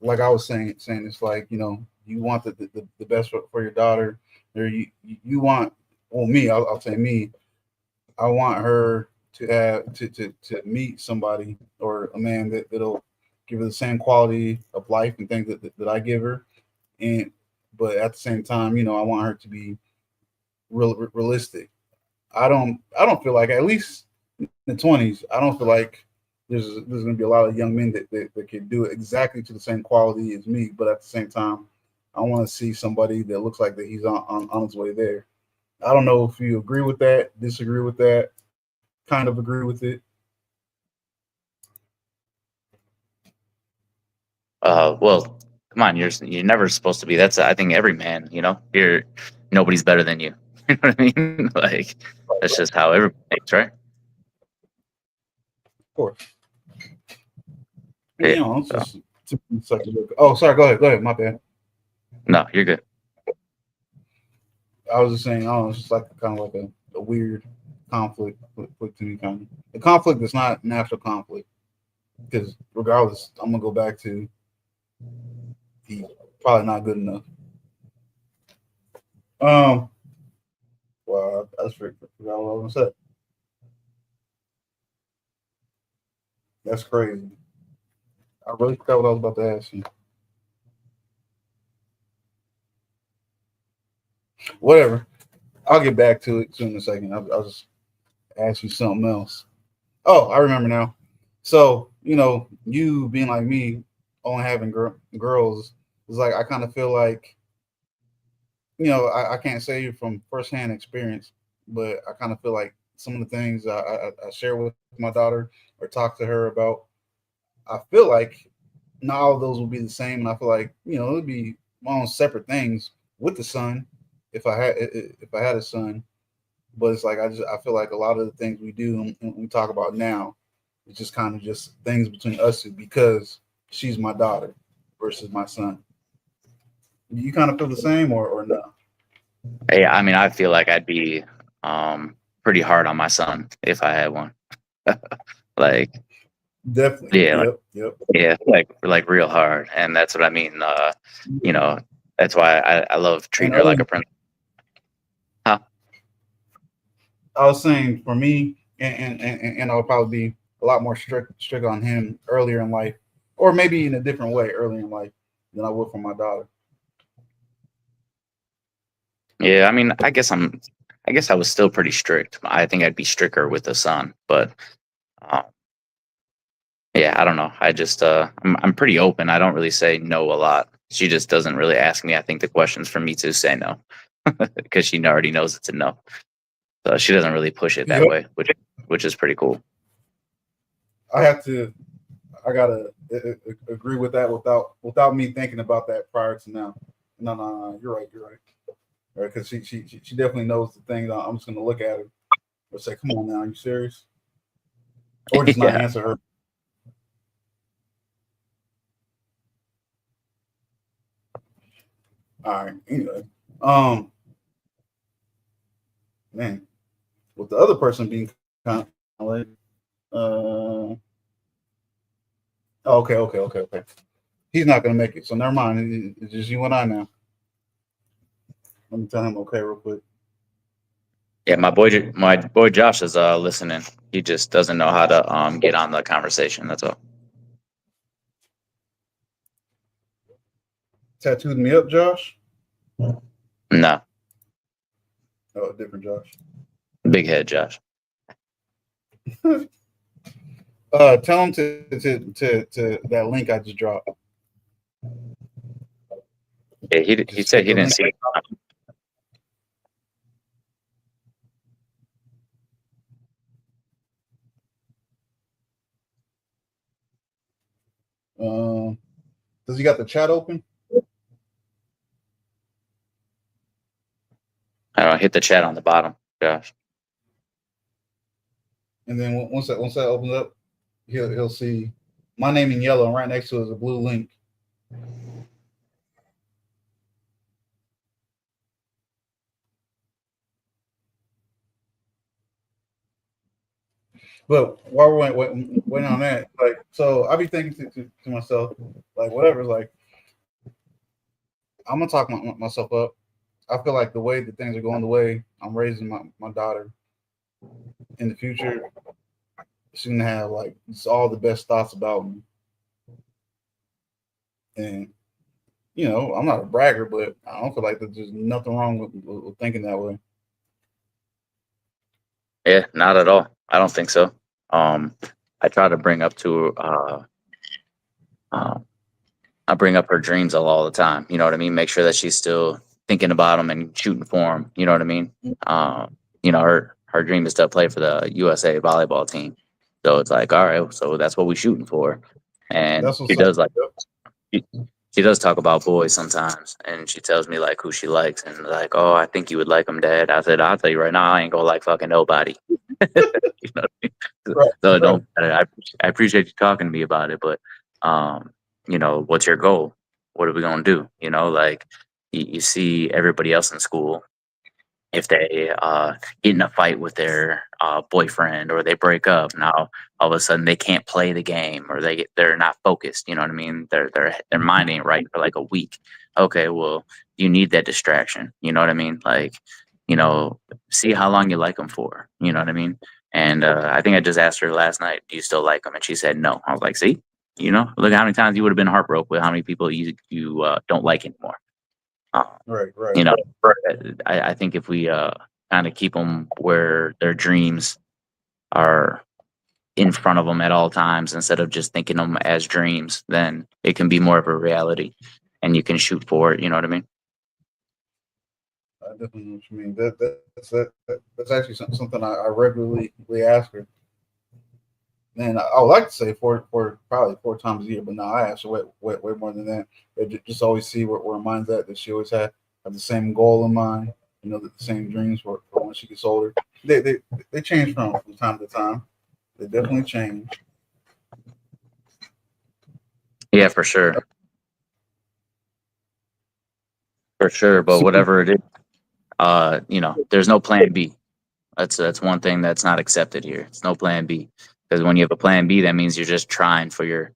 like I was saying, it's like you want the best for your daughter, or you want, well, me, I'll say me, I want her to have to meet somebody or a man that'll give her the same quality of life and things that I give her, and but at the same time, I want her to be realistic. I don't feel like, at least in the 20s, I don't feel like there's going to be a lot of young men that can do it exactly to the same quality as me. But at the same time, I want to see somebody that looks like that he's on his way there. I don't know if you agree with that, disagree with that, kind of agree with it. Well, come on, you're never supposed to be. That's I think every man, you're nobody's better than you. You know what I mean? Like that's just how everybody thinks, right? Of course. Yeah. It's So, just such a look. Oh, sorry. Go ahead. My bad. no, you're good. I was just saying. Oh, it's just like kind of like a weird conflict to me, kind of a conflict that's not natural conflict. Because regardless, I'm gonna go back to he's probably not good enough. Um, well, I just forgot what I was gonna say. That's crazy. I really forgot what I was about to ask you. Whatever. I'll get back to it soon in a second. I'll just ask you something else. Oh, I remember now. So, you being like me, only having girls, is like I kind of feel like, I can't say from firsthand experience, but I kind of feel like some of the things I share with my daughter or talk to her about, I feel like not all of those will be the same. And I feel like, it would be my own separate things with the son if I had a son. But it's like I feel like a lot of the things we do and we talk about now, it's just kind of just things between us two because she's my daughter versus my son. You kind of feel the same or no? Yeah, I mean, I feel like I'd be pretty hard on my son if I had one. Like, Definitely. yeah, like, Yep. yeah, like real hard, and that's what I mean. You know, that's why I love And treating her other, like a princess. Huh? I was saying for me, and I'll probably be a lot more strict on him earlier in life, or maybe in a different way earlier in life than I would for my daughter. Yeah, I mean, I guess I was still pretty strict. I think I'd be stricter with the son, but um, yeah, I don't know. I'm pretty open. I don't really say no a lot. She just doesn't really ask me. I think the question's for me to say no because she already knows it's a no. So she doesn't really push it that Yep. way, which is pretty cool. I have to. I gotta agree with that without me thinking about that prior to now. No. You're right. You're right. Right, because she definitely knows the things. I'm just gonna look at her or say, "Come on now, are you serious?" Or just not Yeah. answer her. All right. Anyway, um, man, with the other person being kind of like, okay. He's not gonna make it, so never mind. It's just you and I now. Let me tell him okay real quick. Yeah, my boy Josh is listening. He just doesn't know how to get on the conversation. That's all. Tattooed me up, Josh. No, Oh, different Josh. big head Josh. Tell him to that link I just dropped. Yeah, he Just said hit he the didn't link. see it. Um, does he got the chat open? I don't know, hit the chat on the bottom, Josh. And then once that opens up, he'll see my name in yellow, and right next to it is a blue link. But while we're waiting on that, like, so I be thinking to myself, like, whatever, like, I'm gonna talk myself up. I feel like the way that things are going, the way I'm raising my daughter in the future, she's gonna have like just all the best thoughts about me. And I'm not a bragger, but I don't feel like there's nothing wrong with thinking that way. Yeah, not at all. I don't think so. I try to bring up to uh, I bring up her dreams all the time. You know what I mean? Make sure that she's still thinking about them and shooting for them. You know what I mean? Her dream is to play for the USA volleyball team. So it's like, all right, so that's what we're shooting for. And That's what's up. she, she does talk about boys sometimes, and she tells me like who she likes, and like, oh, I think you would like them, Dad. I said, I'll tell you right now, I ain't gonna like fucking nobody. You know what I mean? Right, So it right. don't matter. I appreciate you talking to me about it, but um, what's your goal? What are we gonna do? Like you see everybody else in school, if they get in a fight with their boyfriend or they break up, now all of a sudden they can't play the game or they're not focused. You know what I mean? Their mind ain't right for like a week. Okay, well, you need that distraction. You know what I mean? Like, you know, see how long you like them for. You know what I mean? And I think I just asked her last night, "Do you still like them?" And she said no. I was like, "See, look how many times you would have been heartbroken with how many people you don't like anymore." Um, Right, right. you know, I think if we kind of keep them where their dreams are in front of them at all times instead of just thinking them as dreams, then it can be more of a reality and you can shoot for it. You know what I mean? I definitely know what you mean. That's actually something I regularly ask her. And I would like to say for probably 4 times a year, but no, I ask her way more than that. Just always see where her mind's at. That she always have the same goal in mind. The same dreams for when she gets older. They change from time to time. They definitely change. Yeah, for sure. For sure. But So, whatever it is, there's no plan B. That's one thing that's not accepted here. It's no plan B. Because when you have a plan B, that means you're just trying for your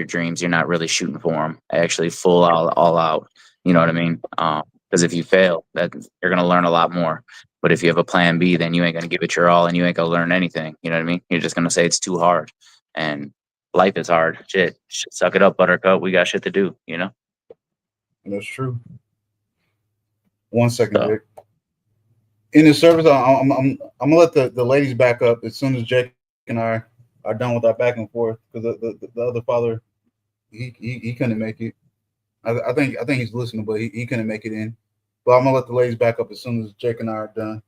dreams. You're not really shooting for them. Actually, full all out. You know what I mean? Because if you fail, that you're gonna learn a lot more. But if you have a plan B, then you ain't gonna give it your all, and you ain't gonna learn anything. You know what I mean? You're just gonna say it's too hard, and life is hard. Shit, suck it up, Buttercup. We got shit to do. that's true. 1 second, So Jake. In the service, I'm gonna let the ladies back up as soon as Jake and I are done with our back and forth because the other father he couldn't make it. I think he's listening, but he couldn't make it in. But I'm gonna let the ladies back up as soon as Jake and I are done.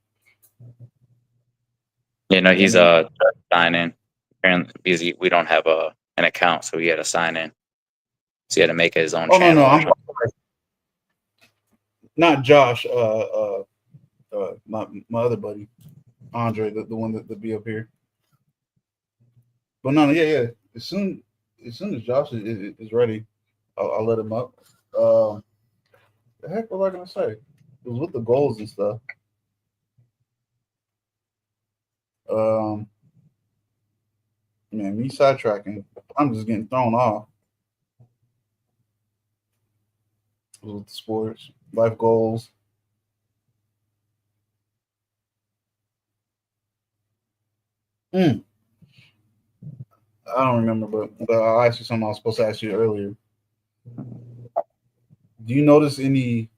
And he's then sign in. Apparently, because we don't have an account, so he had to sign in. So he had to make his own oh no, channel. I'm not Josh. My other buddy Andre, the one that be up here. But no, yeah. As soon as Josh is ready, I'll let him up. The heck was I gonna say? It was with the goals and stuff. Um, Man, me sidetracking. I'm just getting thrown off. It was with the sports, life goals. Mm, I don't remember, but I'll ask you something I was supposed to ask you earlier. Do you notice any?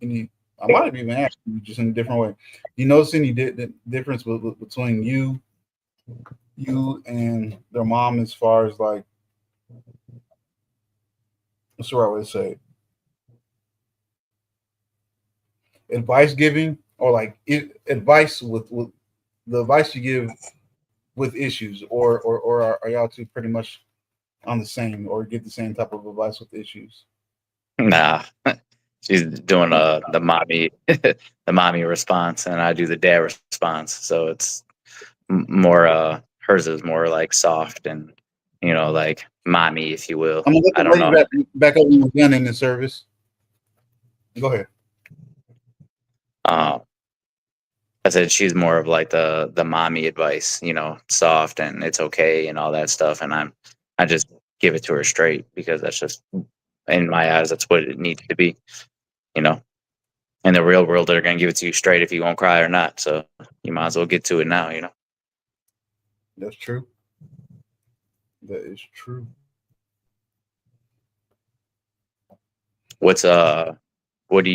I might have even asked you just in a different way. Do you notice any difference between you and their mom as far as like what's the right way to say it? Advice giving or like advice with the advice you give with issues or are y'all two pretty much on the same or get the same type of advice with issues? Nah, she's doing the mommy the mommy response, and I do the dad response. So it's more hers is more like soft and like mommy, if you will. I'm gonna let I the don't lady know. back up when we're done in the service. Go ahead. Uh, I said she's more of like the mommy advice, soft and it's okay and all that stuff, and I just give it to her straight because that's just in my eyes that's what it needs to be, you know. In the real world, they're gonna give it to you straight if you won't cry or not. So you might as well get to it now. That's true. That is true. What's what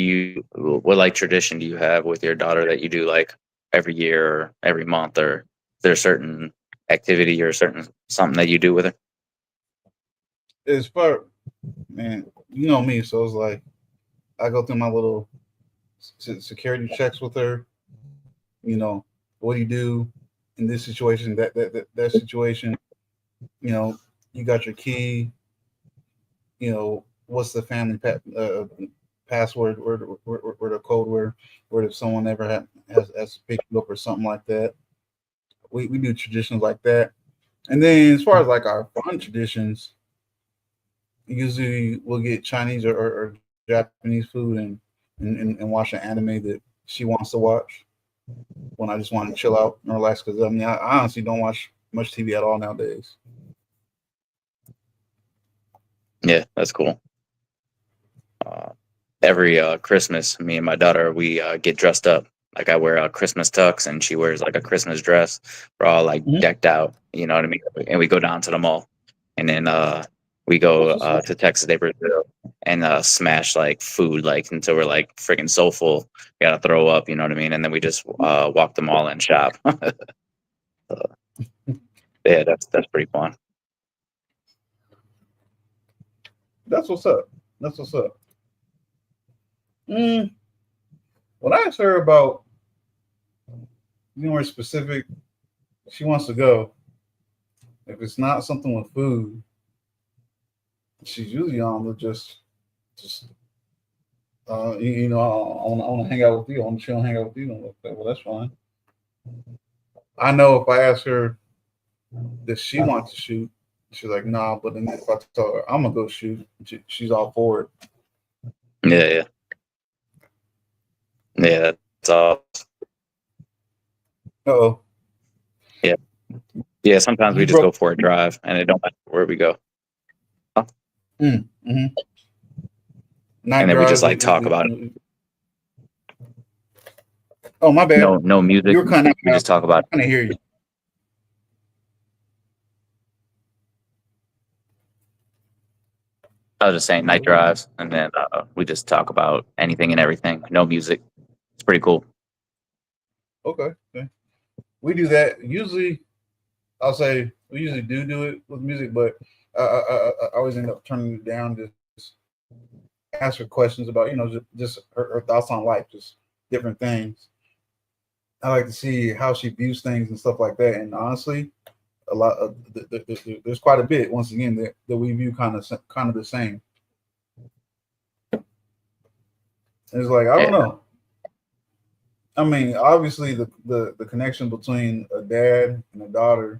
like tradition do you have with your daughter that you do like? every year or every month, or is there a certain activity or something that you do with her? It's for man, you know me, so it's like I go through my little security checks with her. You know, what do you do in this situation, that situation? You know, you got your key. You know, what's the family password or the code where if someone ever has to pick you up or something like that. We do traditions like that. And then as far as like our fun traditions, usually we'll get Chinese or Japanese food and watch an anime that she wants to watch when I just want to chill out and relax. Because I mean, I honestly don't watch much TV at all nowadays. Yeah, that's cool. Every Christmas, me and my daughter, we get dressed up. Like I wear a Christmas tux, and she wears like a Christmas dress. We're all like Mhm. decked out, you know what I mean? And we go down to the mall, and then we go to Texas de Brazil and smash like food like until we're like freaking so full, we gotta throw up, you know what I mean? And then we just walk the mall and shop. Yeah, that's pretty fun. That's what's up. That's what's up. Mm, when I asked her about anywhere specific she wants to go, if it's not something with food, she's usually on to just you know, I want to hang out with you. I want to chill and hang out with you. I'm like, well, that's fine. I know if I ask her does she want to shoot, she's like, nah. But then if I tell her I'm gonna go shoot, she's all for it. Yeah, that's all. Oh, Yeah, yeah. Sometimes we you just go broke. for a drive, and it don't matter where we go. Mm-hmm. Night And then we just drives. like talk about it. Oh, my bad. No music. You were kind of We just talk about it. trying to hear you. I was just saying night drives, and then we just talk about anything and everything. No music. It's pretty cool. Okay. Okay. We do that usually. I'll say we usually do it with music, but I always end up turning it down. Just ask her questions about just her thoughts on life, just different things. I like to see how she views things and stuff like that. And honestly, a lot of there's quite a bit once again that we view kind of the same. It's like I don't Yeah. know. I mean, obviously the connection between a dad and a daughter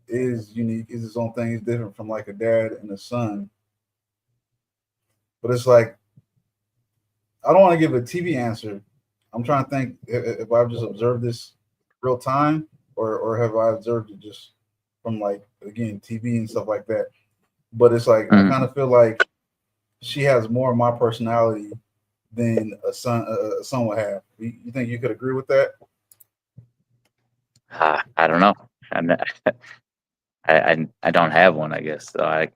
is unique, is its own thing. It's different from like a dad and a son. But it's like I don't want to give a TV answer. I'm trying to think if I've just observed this real time or have I observed it just from like again TV and stuff like that. But it's like I kind of feel like she has more of my personality than a son would have. You think you could agree with that? I don't know. I don't have one, I guess. So I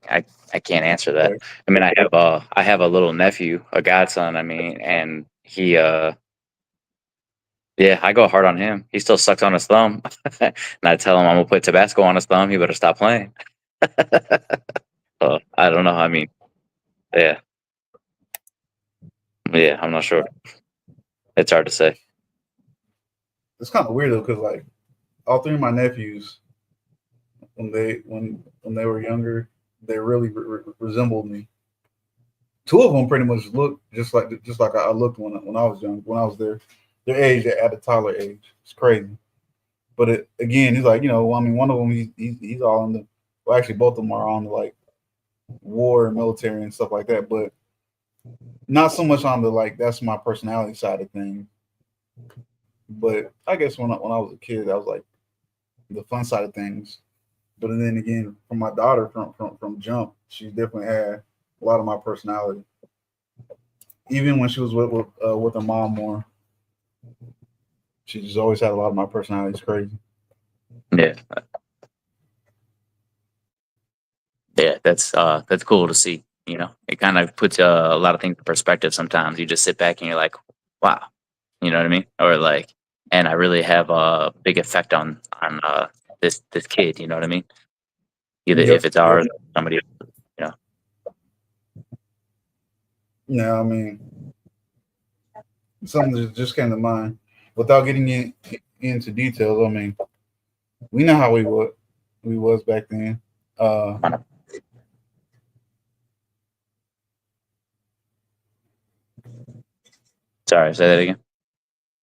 can't answer that. Okay. I mean, I have a little nephew, a godson. I mean, and he yeah, I go hard on him. He still sucks on his thumb, and I tell him I'm gonna put Tabasco on his thumb. He better stop playing. So I don't know. I mean, yeah, yeah. I'm not sure. It's hard to say. It's kind of weird though, because like all three of my nephews, when they were younger, they really resembled me. Two of them pretty much look just like I looked when I was young, when I was there. Their age at a toddler age. It's crazy. But again, he's like, I mean, one of them he's all in the. Well, actually, both of them are on the like war and military and stuff like that. But not so much on the like that's my personality side of things. But I guess when I was a kid, that was like the fun side of things. But then again, from my daughter from jump, she definitely had a lot of my personality. Even when she was with her mom more, she just always had a lot of my personality. It's crazy. Yeah, yeah. That's cool to see. You know, it kind of puts a lot of things in perspective. Sometimes you just sit back and you're like, wow. You know what I mean? Or like, and I really have a big effect on this kid. You know what I mean? Either if it's ours or somebody else, you know. Yeah, I mean, something that just came to mind without getting into details. I mean, we know how we was back then. Sorry, say that again.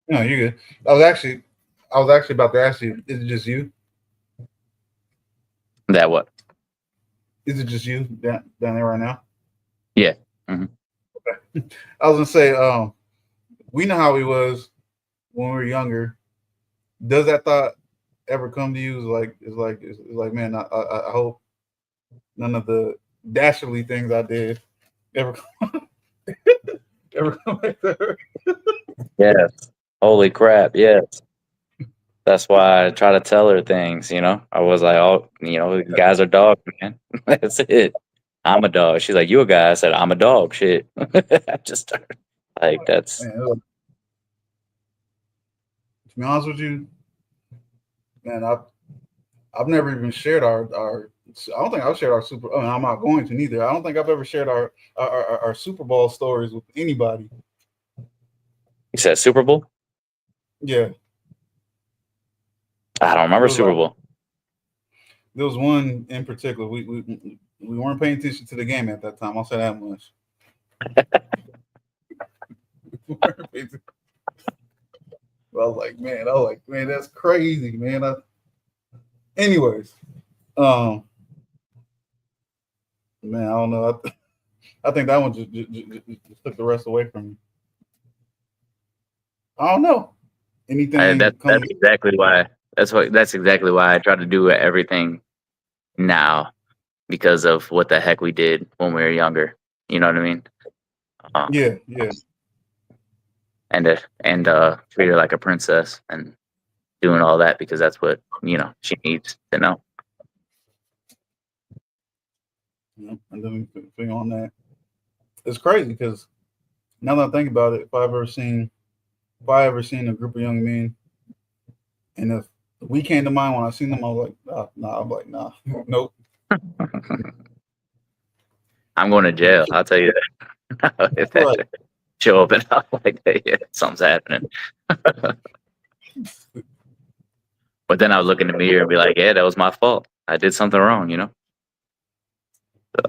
No, you're good. I was actually about to ask you, is it just you? That what? Is it just you down there right now? Yeah. Mm-hmm. Okay. I was gonna say, we know how we was when we were younger. Does that thought ever come to you? It's like, man, I hope none of the dastardly things I did ever come back to her. Yes. Holy crap. Yes. That's why I try to tell her things, you know. I was like, oh, you know, guys are dogs, man. That's it. I'm a dog. She's like, you a guy? I said, I'm a dog. Shit. I just started like that's Man, to be honest with you, man, I've never even shared our. I don't think I've shared our super. I mean, I'm not going to neither. I don't think I've ever shared our Super Bowl stories with anybody. you said Super Bowl? Yeah, I don't remember Super Bowl. there was one in particular. We weren't paying attention to the game at that time. I'll say that much. I was like, man, that's crazy, man. Anyways, man, I don't know. I think that one just took the rest away from me. I don't know. Anything? That's exactly why. That's exactly why I try to do everything now because of what the heck we did when we were younger. You know what I mean? Yeah. And treat her like a princess and doing all that because that's what she needs to know. Yeah, and then thing on that, it's crazy because now that I think about it, if I ever seen a group of young men, and if we came to mind when I seen them, I was like, nah, I'm like, nah, nope. I'm going to jail. I'll tell you that. If that Right. show up and I'm like, hey, yeah, something's happening. But then I would look in the mirror and be like, yeah, that was my fault. I did something wrong, you know? So.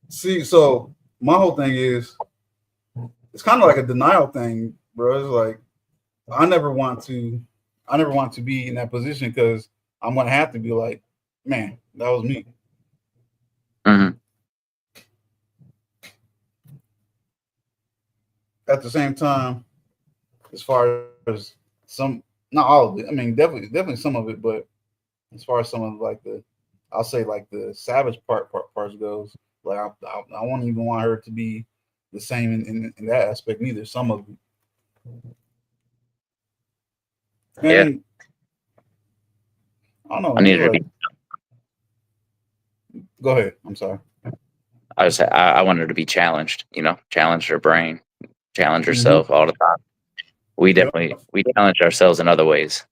See, so my whole thing is, it's kind of like a denial thing, bro. It's like I never want to be in that position because I'm gonna have to be like, man, that was me. Mm-hmm. At the same time, as far as some, not all of it. I mean, definitely some of it, but as far as some of like I'll say like the savage parts goes, like I won't even want her to be the same in that aspect neither. Some of it. And I don't know. I needed to be. Go ahead. I'm sorry. I wanted her to be challenged, challenge her brain, challenge herself all the time. We challenge ourselves in other ways,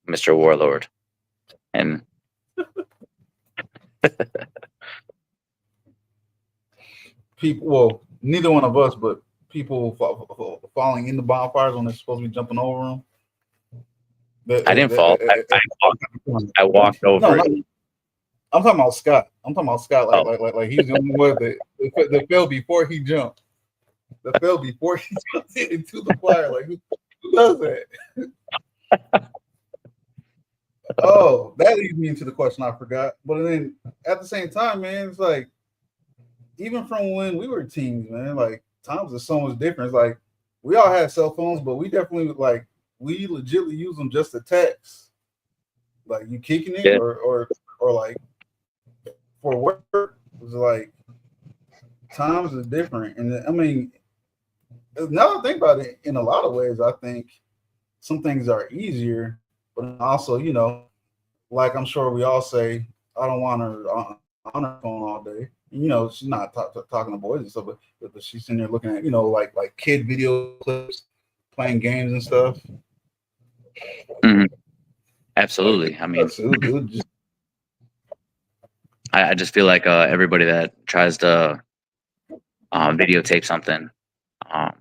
Mr. Warlord. And people, well, neither one of us, but people falling in the bonfires when they're supposed to be jumping over them. I didn't fall. I walked over it. I'm talking about Scott. Like he's the only one that fell before he jumped. That fell before he jumped into the fire. Like who does that? Oh, that leads me into the question I forgot. But then at the same time, man, it's like even from when we were teens, man, like times are so much different. It's like we all had cell phones, but we definitely we legitly use them just to text. Like you kicking it or like for work, it was like times are different. And I mean, now that I think about it, in a lot of ways, I think some things are easier, but also, like I'm sure we all say, I don't want her on her phone all day. She's not talking to boys and stuff, but she's sitting there looking at, like kid video clips, playing games and stuff. Mhm. Absolutely. I mean, It would just, I just feel like everybody that tries to videotape something, um,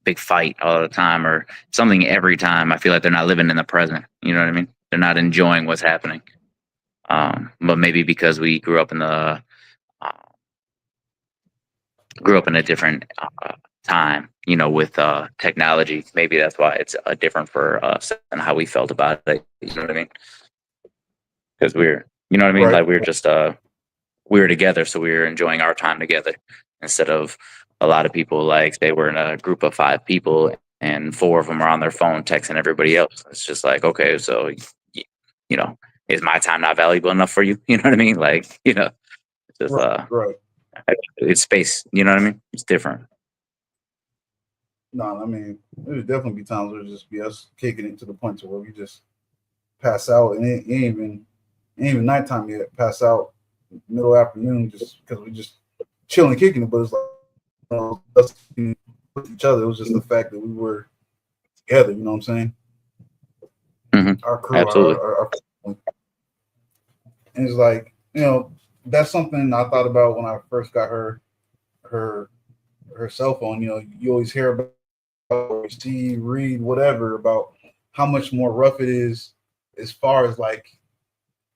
big fight all the time or something every time, I feel like they're not living in the present. You know what I mean? They're not enjoying what's happening. But maybe because we uh, grew up in a different time, with technology. Maybe that's why it's different for us and how we felt about it. You know what I mean? Because you know what I mean? right. Like we're just we were together, so we were enjoying our time together instead of a lot of people like they were in a group of 5 people and 4 of them are on their phone texting everybody else. It's just like, okay, so you know, is my time not valuable enough for you? You know what I mean? Like, it's just Right. it's space. You know what I mean? It's different. No, I mean, there would definitely be times where it just be us kicking it to the point to where we just pass out, and it ain't even nighttime yet. Pass out middle afternoon just because we just chilling, kicking it. But it's like us with each other. It was just the fact that we were together. You know what I'm saying? Hmm. Our crew, Absolutely. our family. And it's like, that's something I thought about when I first got her her cell phone. You always hear about, or see, read, whatever about how much more rough it is as far as like,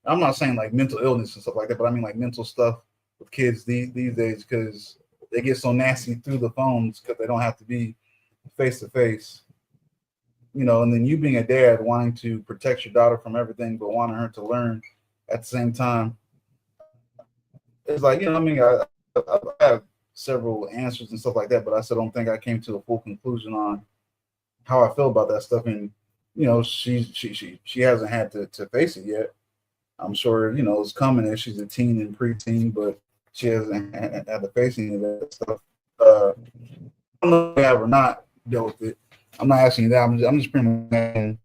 I'm not saying like mental illness and stuff like that, but I mean like mental stuff with kids these days because they get so nasty through the phones because they don't have to be face to face. And then you being a dad wanting to protect your daughter from everything, but wanting her to learn at the same time. It's like, I mean, I have several answers and stuff like that, but I still don't think I came to a full conclusion on how I feel about that stuff. And, she hasn't had to face it yet. I'm sure, it's coming as she's a teen and preteen, but she hasn't had to face any of that stuff. I don't know if I have or not dealt with it. I'm not asking you that. I'm just pretty much asking,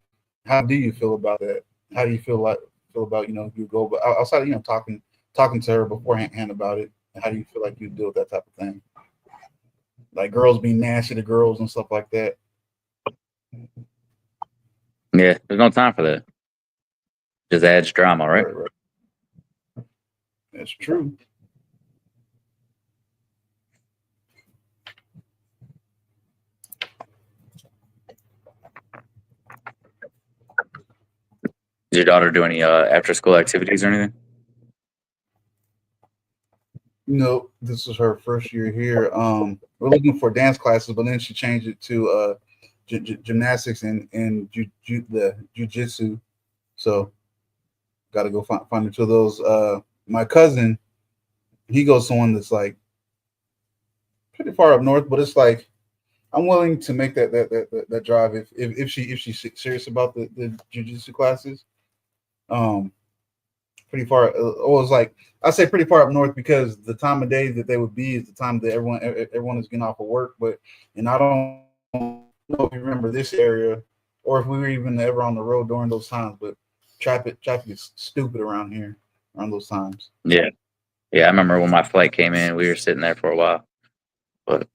how do you feel about that? How do you feel about you go, but outside of talking to her beforehand about it? How do you feel like you deal with that type of thing? Like girls being nasty to girls and stuff like that. Yeah, there's no time for that. Just adds drama, right? Right. That's true. Does your daughter do any after school activities or anything? This is her first year here. We're looking for dance classes, but then she changed it to gymnastics and the jujitsu. So got to go find two of those. My cousin, he goes to one that's like pretty far up north, but it's like I'm willing to make that drive if she's serious about the jujitsu classes. Um, Pretty far. It's like I say pretty far up north because the time of day that they would be is the time that everyone is getting off of work. And I don't know if you remember this area or if we were even ever on the road during those times. But traffic is stupid around here around those times. Yeah. Yeah, I remember when my flight came in, we were sitting there for a while. But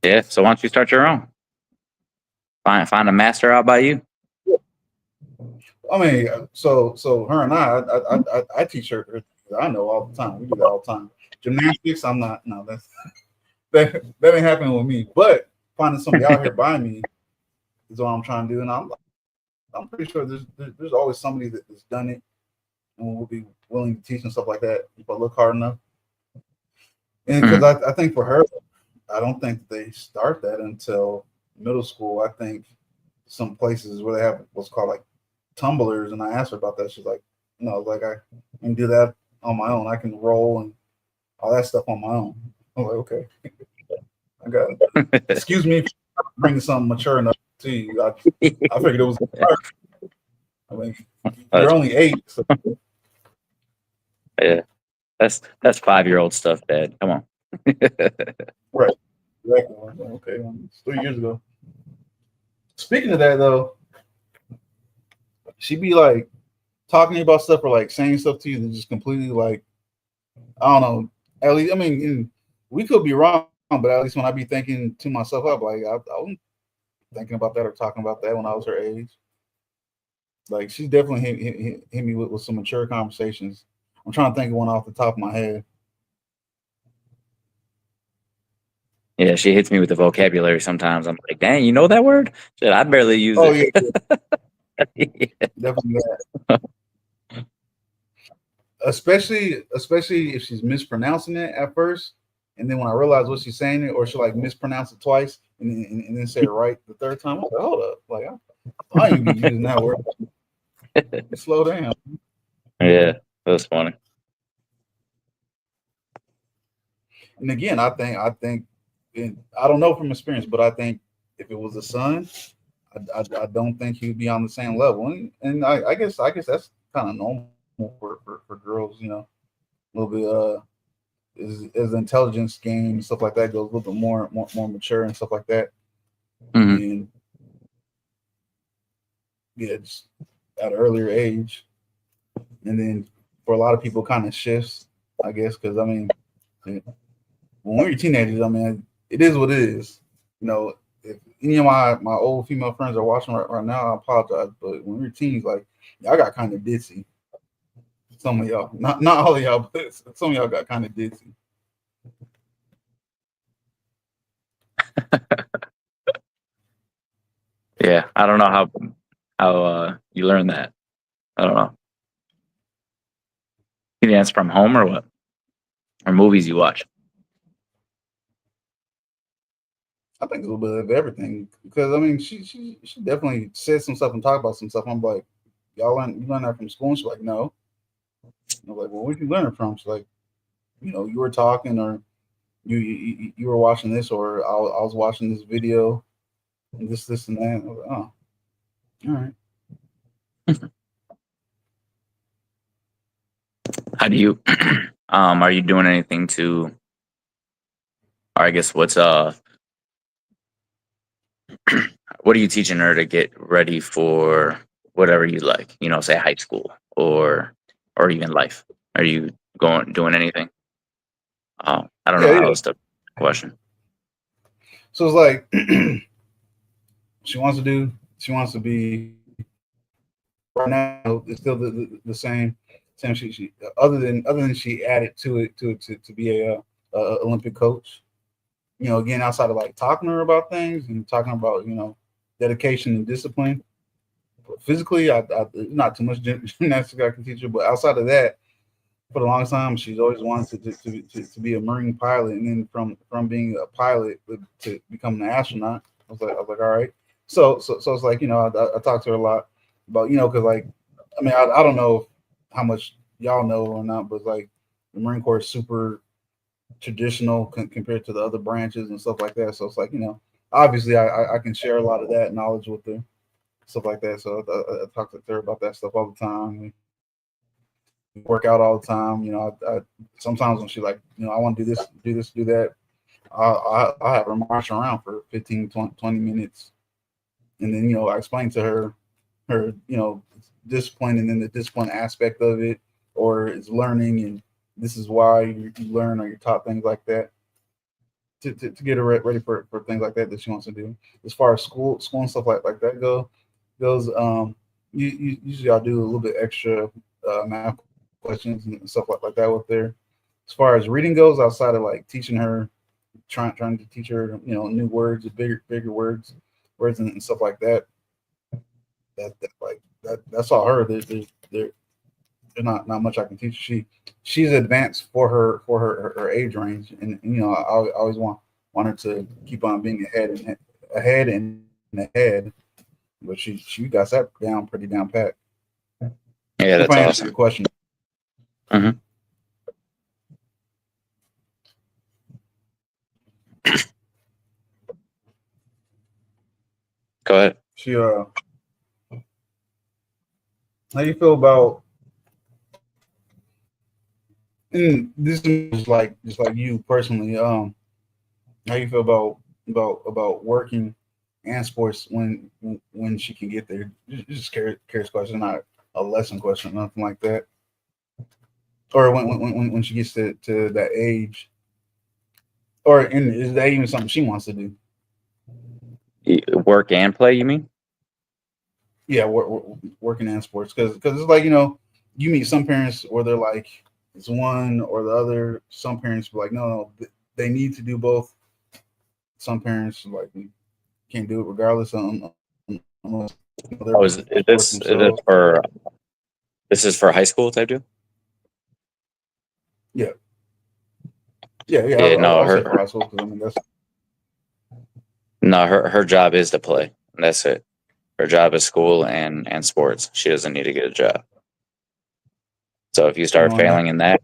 yeah, so why don't you start your own? Find a master out by you. I mean, so her and I teach her. I know all the time. We do that all the time. Gymnastics, I'm not. No, that ain't happening with me. But finding somebody out here by me is what I'm trying to do, and I'm pretty sure there's always somebody that's done it and will be willing to teach and stuff like that if I look hard enough. And because I think for her, I don't think they start that until middle school. I think some places where they have what's called like tumblers, and I asked her about that. She's like, no, like I can do that on my own. I can roll and all that stuff on my own. I'm like, okay, I got it. Excuse me for bringing something mature enough to you. I figured it was. I mean, you're only 8. So. Yeah, that's 5-year-old stuff, Dad. Come on. Right. Exactly. Okay, it's 3 years ago. Speaking of that, though, she be like talking to you about stuff or like saying stuff to you that just completely like, I don't know. At least, I mean, we could be wrong, but at least when I be thinking to myself, I'm like, thinking about that or talking about that when I was her age. Like she's definitely hit me with some mature conversations. I'm trying to think of one off the top of my head. Yeah, she hits me with the vocabulary sometimes. I'm like, dang, you know that word? Shit, I barely use Oh it. yeah, Yeah. definitely that. Especially if she's mispronouncing it at first, and then when I realize what she's saying it, or she'll like mispronounce it twice and then say it right the third time. I'm like, hold up, like I ain't be using that word. Slow down. Yeah, that's funny. And again, I think, and I don't know from experience, but I think if it was a son, I don't think he'd be on the same level. And I guess that's kind of normal for girls, a little bit as the intelligence game and stuff like that goes a little bit more mature and stuff like that. Hmm. And yeah, just at an earlier age. And then for a lot of people, kind of shifts, I guess, because I mean, when we're teenagers, I mean, it is what it is. If any of my old female friends are watching right now, I apologize. But when we were teens, like y'all got kind of ditzy. Some of y'all, not all of y'all, but some of y'all got kind of ditzy. Yeah, I don't know how you learn that. I don't know. You think that's from home or what? Or movies you watch? I think a little bit of everything because I mean, she definitely said some stuff and talked about some stuff. I'm like, you learn that from school? And she's like, no. I'm like, well, where'd you learn it from? She's like, you were talking or you were watching this or I was watching this video and this and that. I was like, oh, all right. How do you are you doing anything to, or I guess what are you teaching her to get ready for whatever you like, say high school or even life? Are you doing anything? I don't know Yeah, how yeah. else to question. So it's like she wants to be right now. It's still the same. She other than she added to be a Olympic coach. Again, outside of like talking to her about things and talking about dedication and discipline. But physically, I not too much gymnastics I can teach her, but outside of that, for the longest time, she's always wanted to be a marine pilot, and then from being a pilot to becoming an astronaut. I was like, all right. So it's like I talked to her a lot about because like I mean I don't know how much y'all know or not, but like the Marine Corps is super traditional compared to the other branches and stuff like that. So it's like obviously I can share a lot of that knowledge with her, stuff like that. So I talk to her about that stuff all the time. We work out all the time. I sometimes when she like I want to do this, do that. I have her march around for 15, 20 minutes, and then I explain to her discipline and then the discipline aspect of it, or it's learning and this is why you learn or you're taught things like that to get her ready for things like that she wants to do. As far as school and stuff like that goes, usually I'll do a little bit extra math questions and stuff like that with her. As far as reading goes, outside of like teaching her, trying to teach her, new words, bigger words and stuff like that. That's all her. There's not much I can teach. She's advanced for her age range, and I always want her to keep on being ahead. But she got that down pretty down pat. Yeah, If that's I answer your awesome. question. Hmm. Go ahead. She how you feel about and this is like just like you personally, how you feel about working and sports when she can get there? Just curious question, not a lesson question, nothing like that. Or when she gets to that age, or and is that even something she wants to do? Work and play, you mean? Yeah, working and sports, because it's like, you know, you meet some parents where they're like it's one or the other. Some parents be like, no, they need to do both. Some parents like we can't do it regardless, unless they're Oh, playing is sports this themselves. for high school type deal? Yeah, yeah. Yeah, I no, would say for high school, because I mean that's her job is to play. That's it. Her job is school and sports. She doesn't need to get a job. So if you you start know, and that failing in that,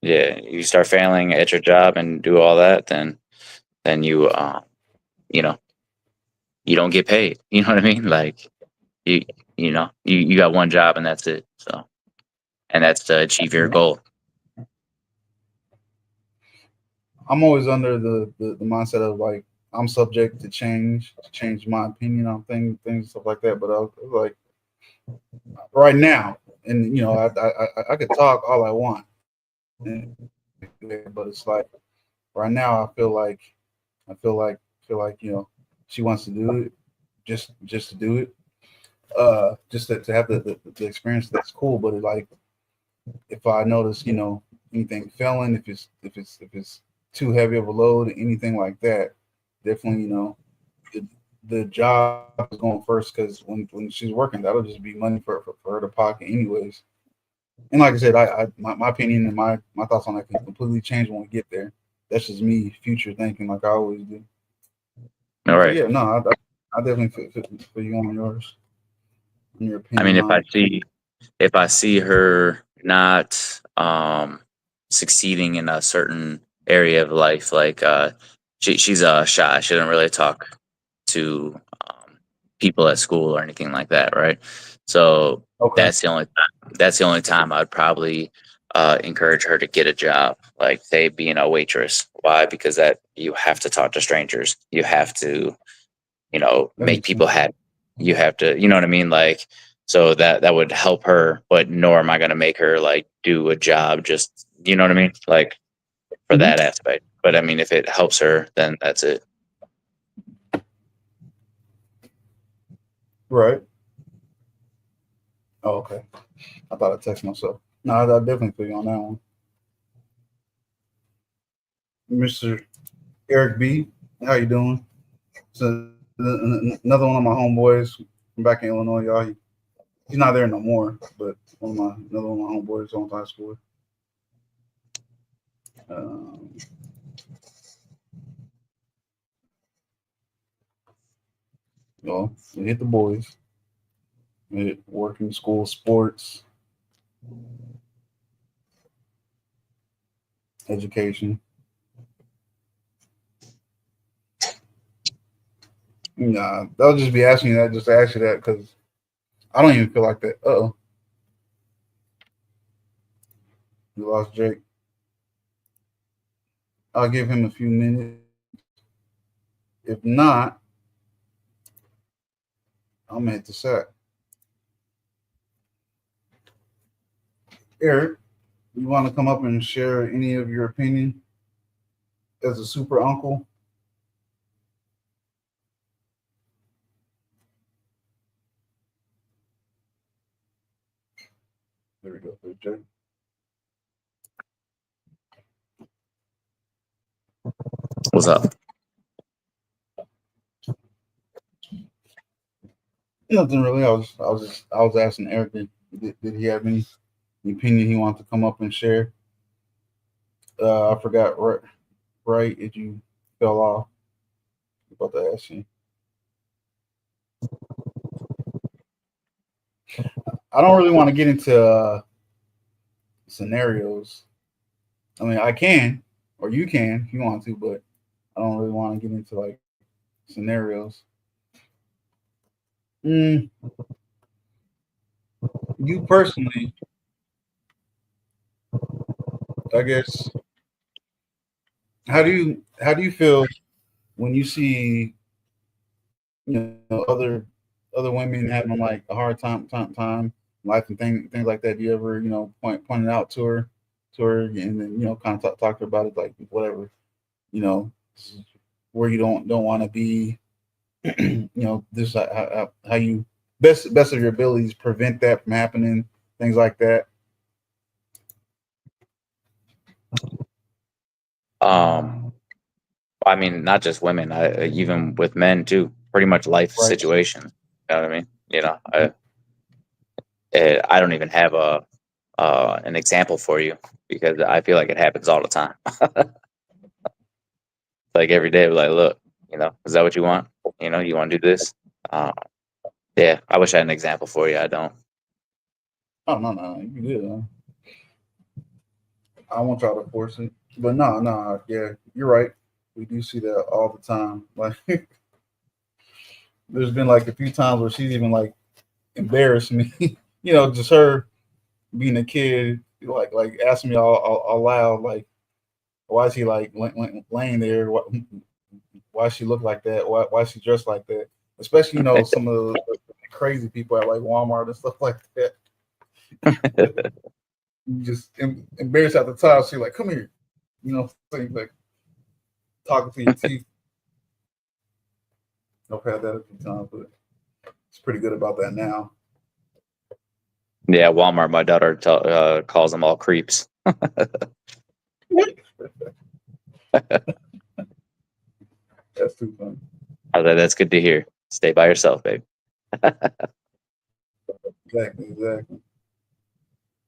yeah, you start failing at your job and do all that, then you you know, you don't get paid. You know what I mean? Like you you got one job and that's it. So and that's to achieve your yeah. goal. I'm always under the mindset of like I'm subject to change my opinion on things stuff like that. But I was like right now, and you know, I could talk all I want, but it's like right now I feel like you know she wants to do it just to do it, just to have the experience. That's cool, but it, like if I notice, you know, anything failing, if it's too heavy of a load, anything like that, definitely, you know, it, the job is going first, because when she's working, that'll just be money for her to pocket anyways. And like I said, my opinion and my thoughts on that can completely change when we get there. That's just me, future thinking, like I always do. All But right. yeah, no, I definitely feel you on yours, on your I mean, opinion on it. if I see her not succeeding in a certain area of life, like she's shy. She doesn't really talk to people at school or anything like that, right? So Okay. that's the only time I'd probably encourage her to get a job, like say being a waitress. Why? Because that you have to talk to strangers. You have to, That make makes people sense. happy. You have to, you know what I mean? Like, so that would help her, but nor am I going to make her like do a job just, you know what I mean? Like for Hmm. that aspect. But I mean, if it helps her, then that's it. Right. Oh, okay. I thought I texted myself. No, I definitely feel you on that one. Mr. Eric B, how you doing? So another one of my homeboys from back in Illinois, y'all. He's not there no more, but another one of my homeboys on high school. Um, well, we hit the boys. We hit working, school, sports, education. Nah, they'll just be asking you that just to ask you that, because I don't even feel like that. Oh, we lost Jake. I'll give him a few minutes. If not, I'm gonna hit the sack. Eric, you want to come up and share any of your opinion as a super uncle? There we go. There's Jake. What's up? Nothing really. I was asking Eric, did he have any opinion he wanted to come up and share? I forgot right if you fell off. About to ask you. I don't really want to get into scenarios. I mean, I can, or you can if you want to, but I don't really want to get into like scenarios. Mm, you personally, I guess, how do you feel when you see, you know, other women having like a hard time life and things like that? Do you ever, you know, point it out to her, and then, you know, kind of talk to her about it, like whatever, you know, where you don't want to be, This how you best of your abilities prevent that from happening, things like that. I mean, not just women, even with men too. Pretty much life Right. situation. You know what I mean? I don't even have an example for you because I feel like it happens all the time. Like every day, we're like, look, is that what you want? You want to do this? Uh, yeah, I wish I had an example for you. I don't. Oh no, you good. Huh? I want y'all to force it, but no, yeah, you're right. We do see that all the time. Like, there's been like a few times where she's even like embarrassed me. Just her being a kid, like asking me all loud, like, why is he like laying there? Why she look like that? Why she dressed like that? Especially some of the crazy people at like Walmart and stuff like that. You just embarrassed at the time. She like, come here, saying like talking to your teeth. I've had that a few times, but it's pretty good about that now. Yeah, Walmart. My daughter calls them all creeps. That's too funny. I was like, that's good to hear. Stay by yourself, babe. Exactly.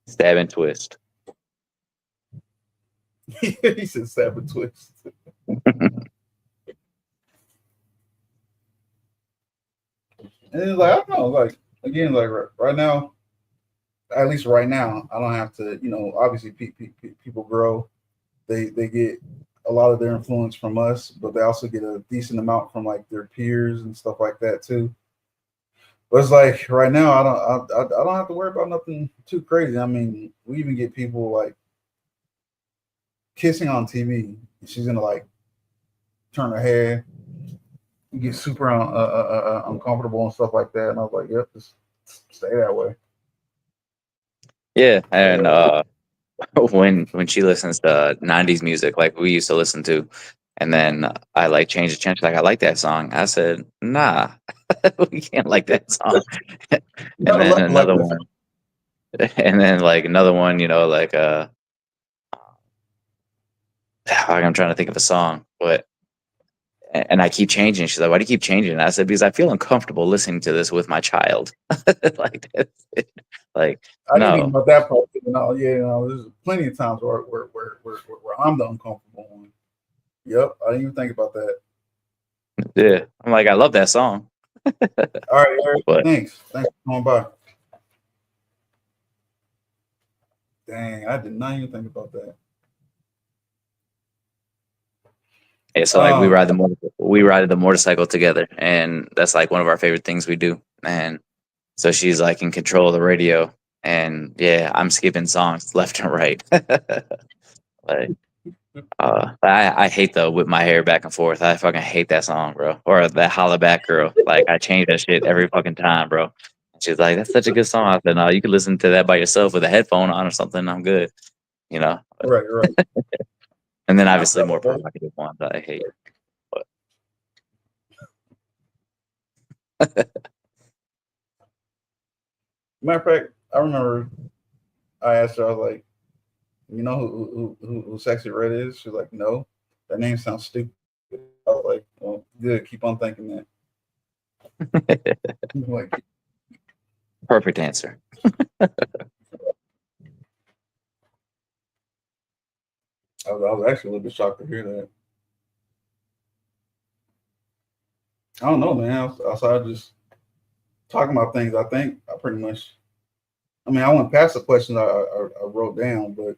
Stab and twist. He said stab and twist. And it's like, I don't know, like, again, like right now, at least right now, I don't have to, obviously people grow, they get a lot of their influence from us, but they also get a decent amount from like their peers and stuff like that too. But it's like right now, I don't have to worry about nothing too crazy. I mean, we even get people like kissing on TV. She's gonna like turn her head, get super uncomfortable and stuff like that. And I was like, yep, just stay that way. Yeah, and when she listens to '90s music like we used to listen to, and then I like changed the channel. She's like, I like that song. I said, nah, we can't like that song. And then Like another this. one, and then like another one, I'm trying to think of a song, but and I keep changing. She's like, why do you keep changing? And I said, because I feel uncomfortable listening to this with my child. Like, that's it. Like, I didn't think no, about that part. Yeah, there's plenty of times where I'm the uncomfortable one. Yep, I didn't even think about that. yeah. I'm like, I love that song, All right, Eric, but thanks for coming by. Dang, I did not even think about that. yeah. So like, Um, we ride the motorcycle together, and that's like one of our favorite things we do. And so she's like in control of the radio, and yeah, I'm skipping songs left and right. Like, I hate the whip my hair back and forth. I fucking hate that song, bro. Or that holla back girl. Like I change that shit every fucking time, bro. She's like, that's such a good song. I said, no, you can listen to that by yourself with a headphone on or something. I'm good, you know. right. And then I obviously felt more that. provocative ones I hate. But Matter of fact, I remember I asked her, I was like, you know who Sexy Red is? She's like, no, that name sounds stupid. I was like, well, good, keep on thinking that. Like, perfect answer. I was actually a little bit shocked to hear that. I don't know, man. Outside just talking about things, I think I pretty much. I mean, I went past the questions I wrote down, but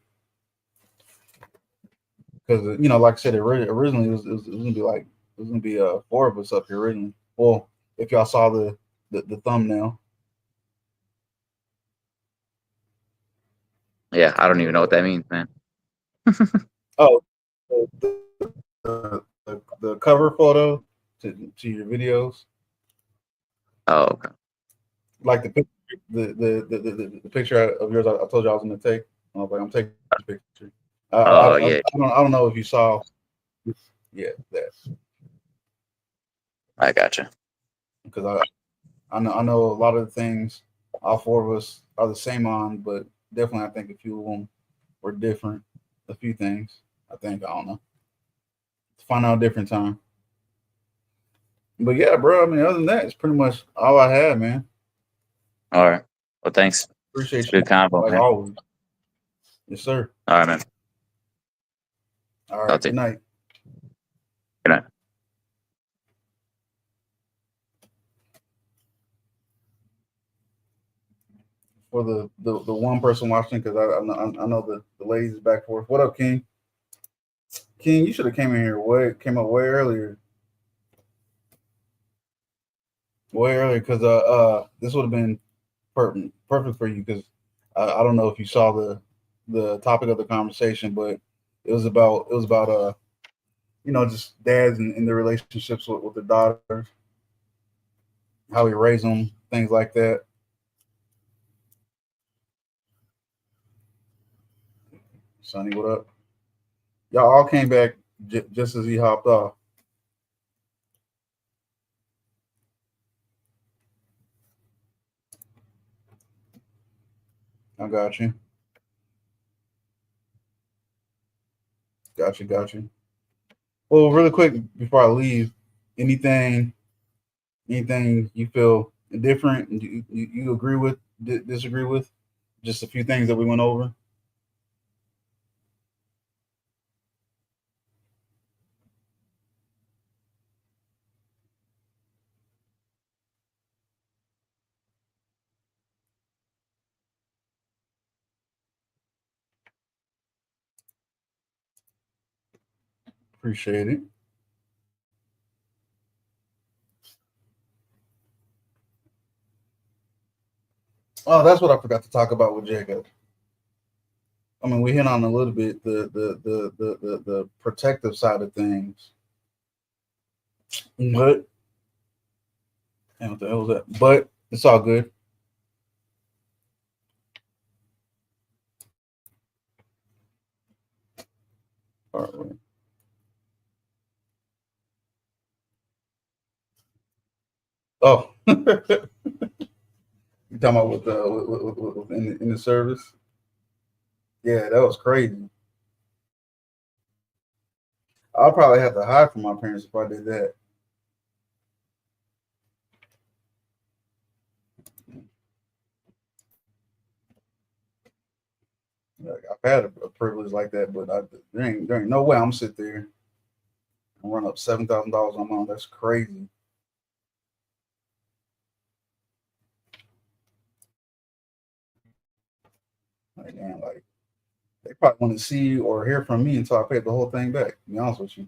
because like I said, originally it was gonna be like it was gonna be four of us up here originally. Well, if y'all saw the thumbnail. Yeah, I don't even know what that means, man. Oh, the cover photo to your videos, Oh, okay. like the picture, the picture of yours. I told you I was gonna take. I was like, I'm taking this picture. Oh yeah, I don't know if you saw. Yeah, that. I gotcha. because I know a lot of the things all four of us are the same on, but definitely I think a few of them were different. A few things I think, I don't know. Find out a different time. But yeah, bro. I mean, other than that, it's pretty much all I had, man. All right. Well, thanks. It's Appreciate a you good combo, like man. always. Yes, sir. All right, man. All Talk right. to Good you. night. Good night. For the one person watching, because I know the ladies is back forth. What up, King? King, you should have came in here came up way earlier, because this would have been perfect for you, because I don't know if you saw the topic of the conversation, but it was about just dads and their relationships with their daughters, how we raise them, things like that. Sonny, what up? Y'all all came back just as he hopped off. I got you. Got you. Well, really quick before I leave, anything anything you feel different, you agree with, disagree with? Just a few things that we went over. Appreciate it. Oh, that's what I forgot to talk about with Jacob. I mean, we hit on a little bit the protective side of things, but and what the hell was that? But it's all good. All right. Oh, you talking about in the service? Yeah, that was crazy. I'll probably have to hide from my parents if I did that. Like, I've had a privilege like that, but there ain't no way I'm sit there and run up $7,000 on my own. That's crazy. Like, man, like they probably want to see or hear from me until I pay the whole thing back. To be honest with you.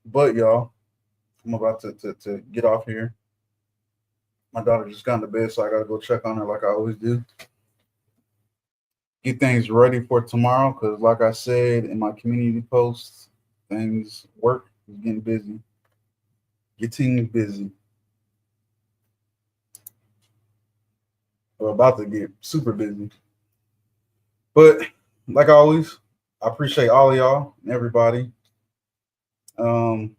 But y'all, I'm about to get off here. My daughter just got into bed, so I gotta go check on her like I always do. Get things ready for tomorrow, because like I said in my community posts, things work is getting busy. Getting busy. We're about to get super busy. But like always, I appreciate all of y'all and everybody. Um,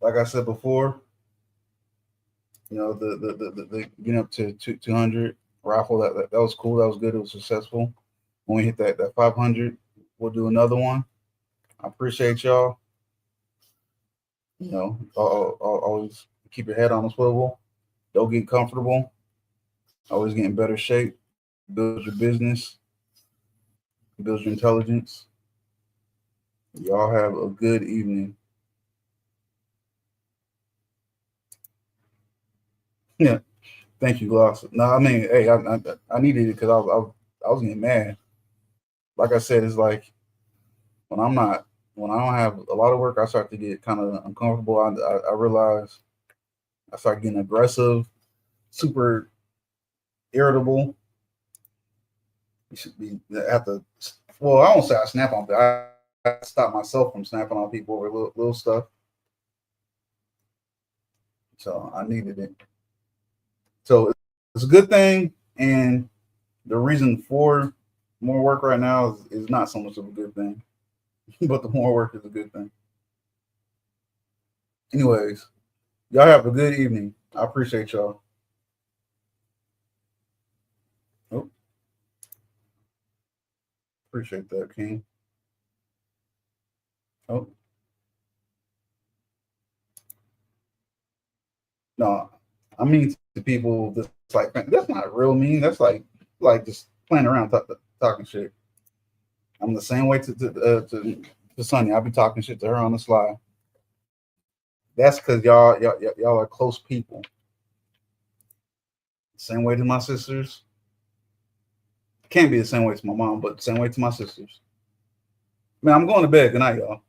like I said before, the getting up to 200 raffle, that was cool. That was good. It was successful. When we hit that 500, we'll do another one. I appreciate y'all. Always keep your head on the swivel. Don't get comfortable. Always get in better shape. Build your business. Build your intelligence. Y'all have a good evening. Yeah. Thank you, Gloss. No, I mean, hey, I needed it because I was getting mad. Like I said, it's like when I'm not when I don't have a lot of work, I start to get kind of uncomfortable. I realize I start getting aggressive, super irritable. You should be have to. Well, I won't say I snap on people. I stop myself from snapping on people over little stuff. So I needed it. So it's a good thing, and the reason for more work right now is not so much of a good thing. but the more work is a good thing. Anyways, y'all have a good evening. I appreciate y'all. Oh, appreciate that, King. Oh, no, I mean to people that's like, that's not real mean. That's like just playing around, talking shit. I'm the same way to Sonny. I'll be talking shit to her on the slide. That's because y'all are close people. Same way to my sisters. Can't be the same way to my mom, but the same way to my sisters. Man, I'm going to bed. Good night, y'all.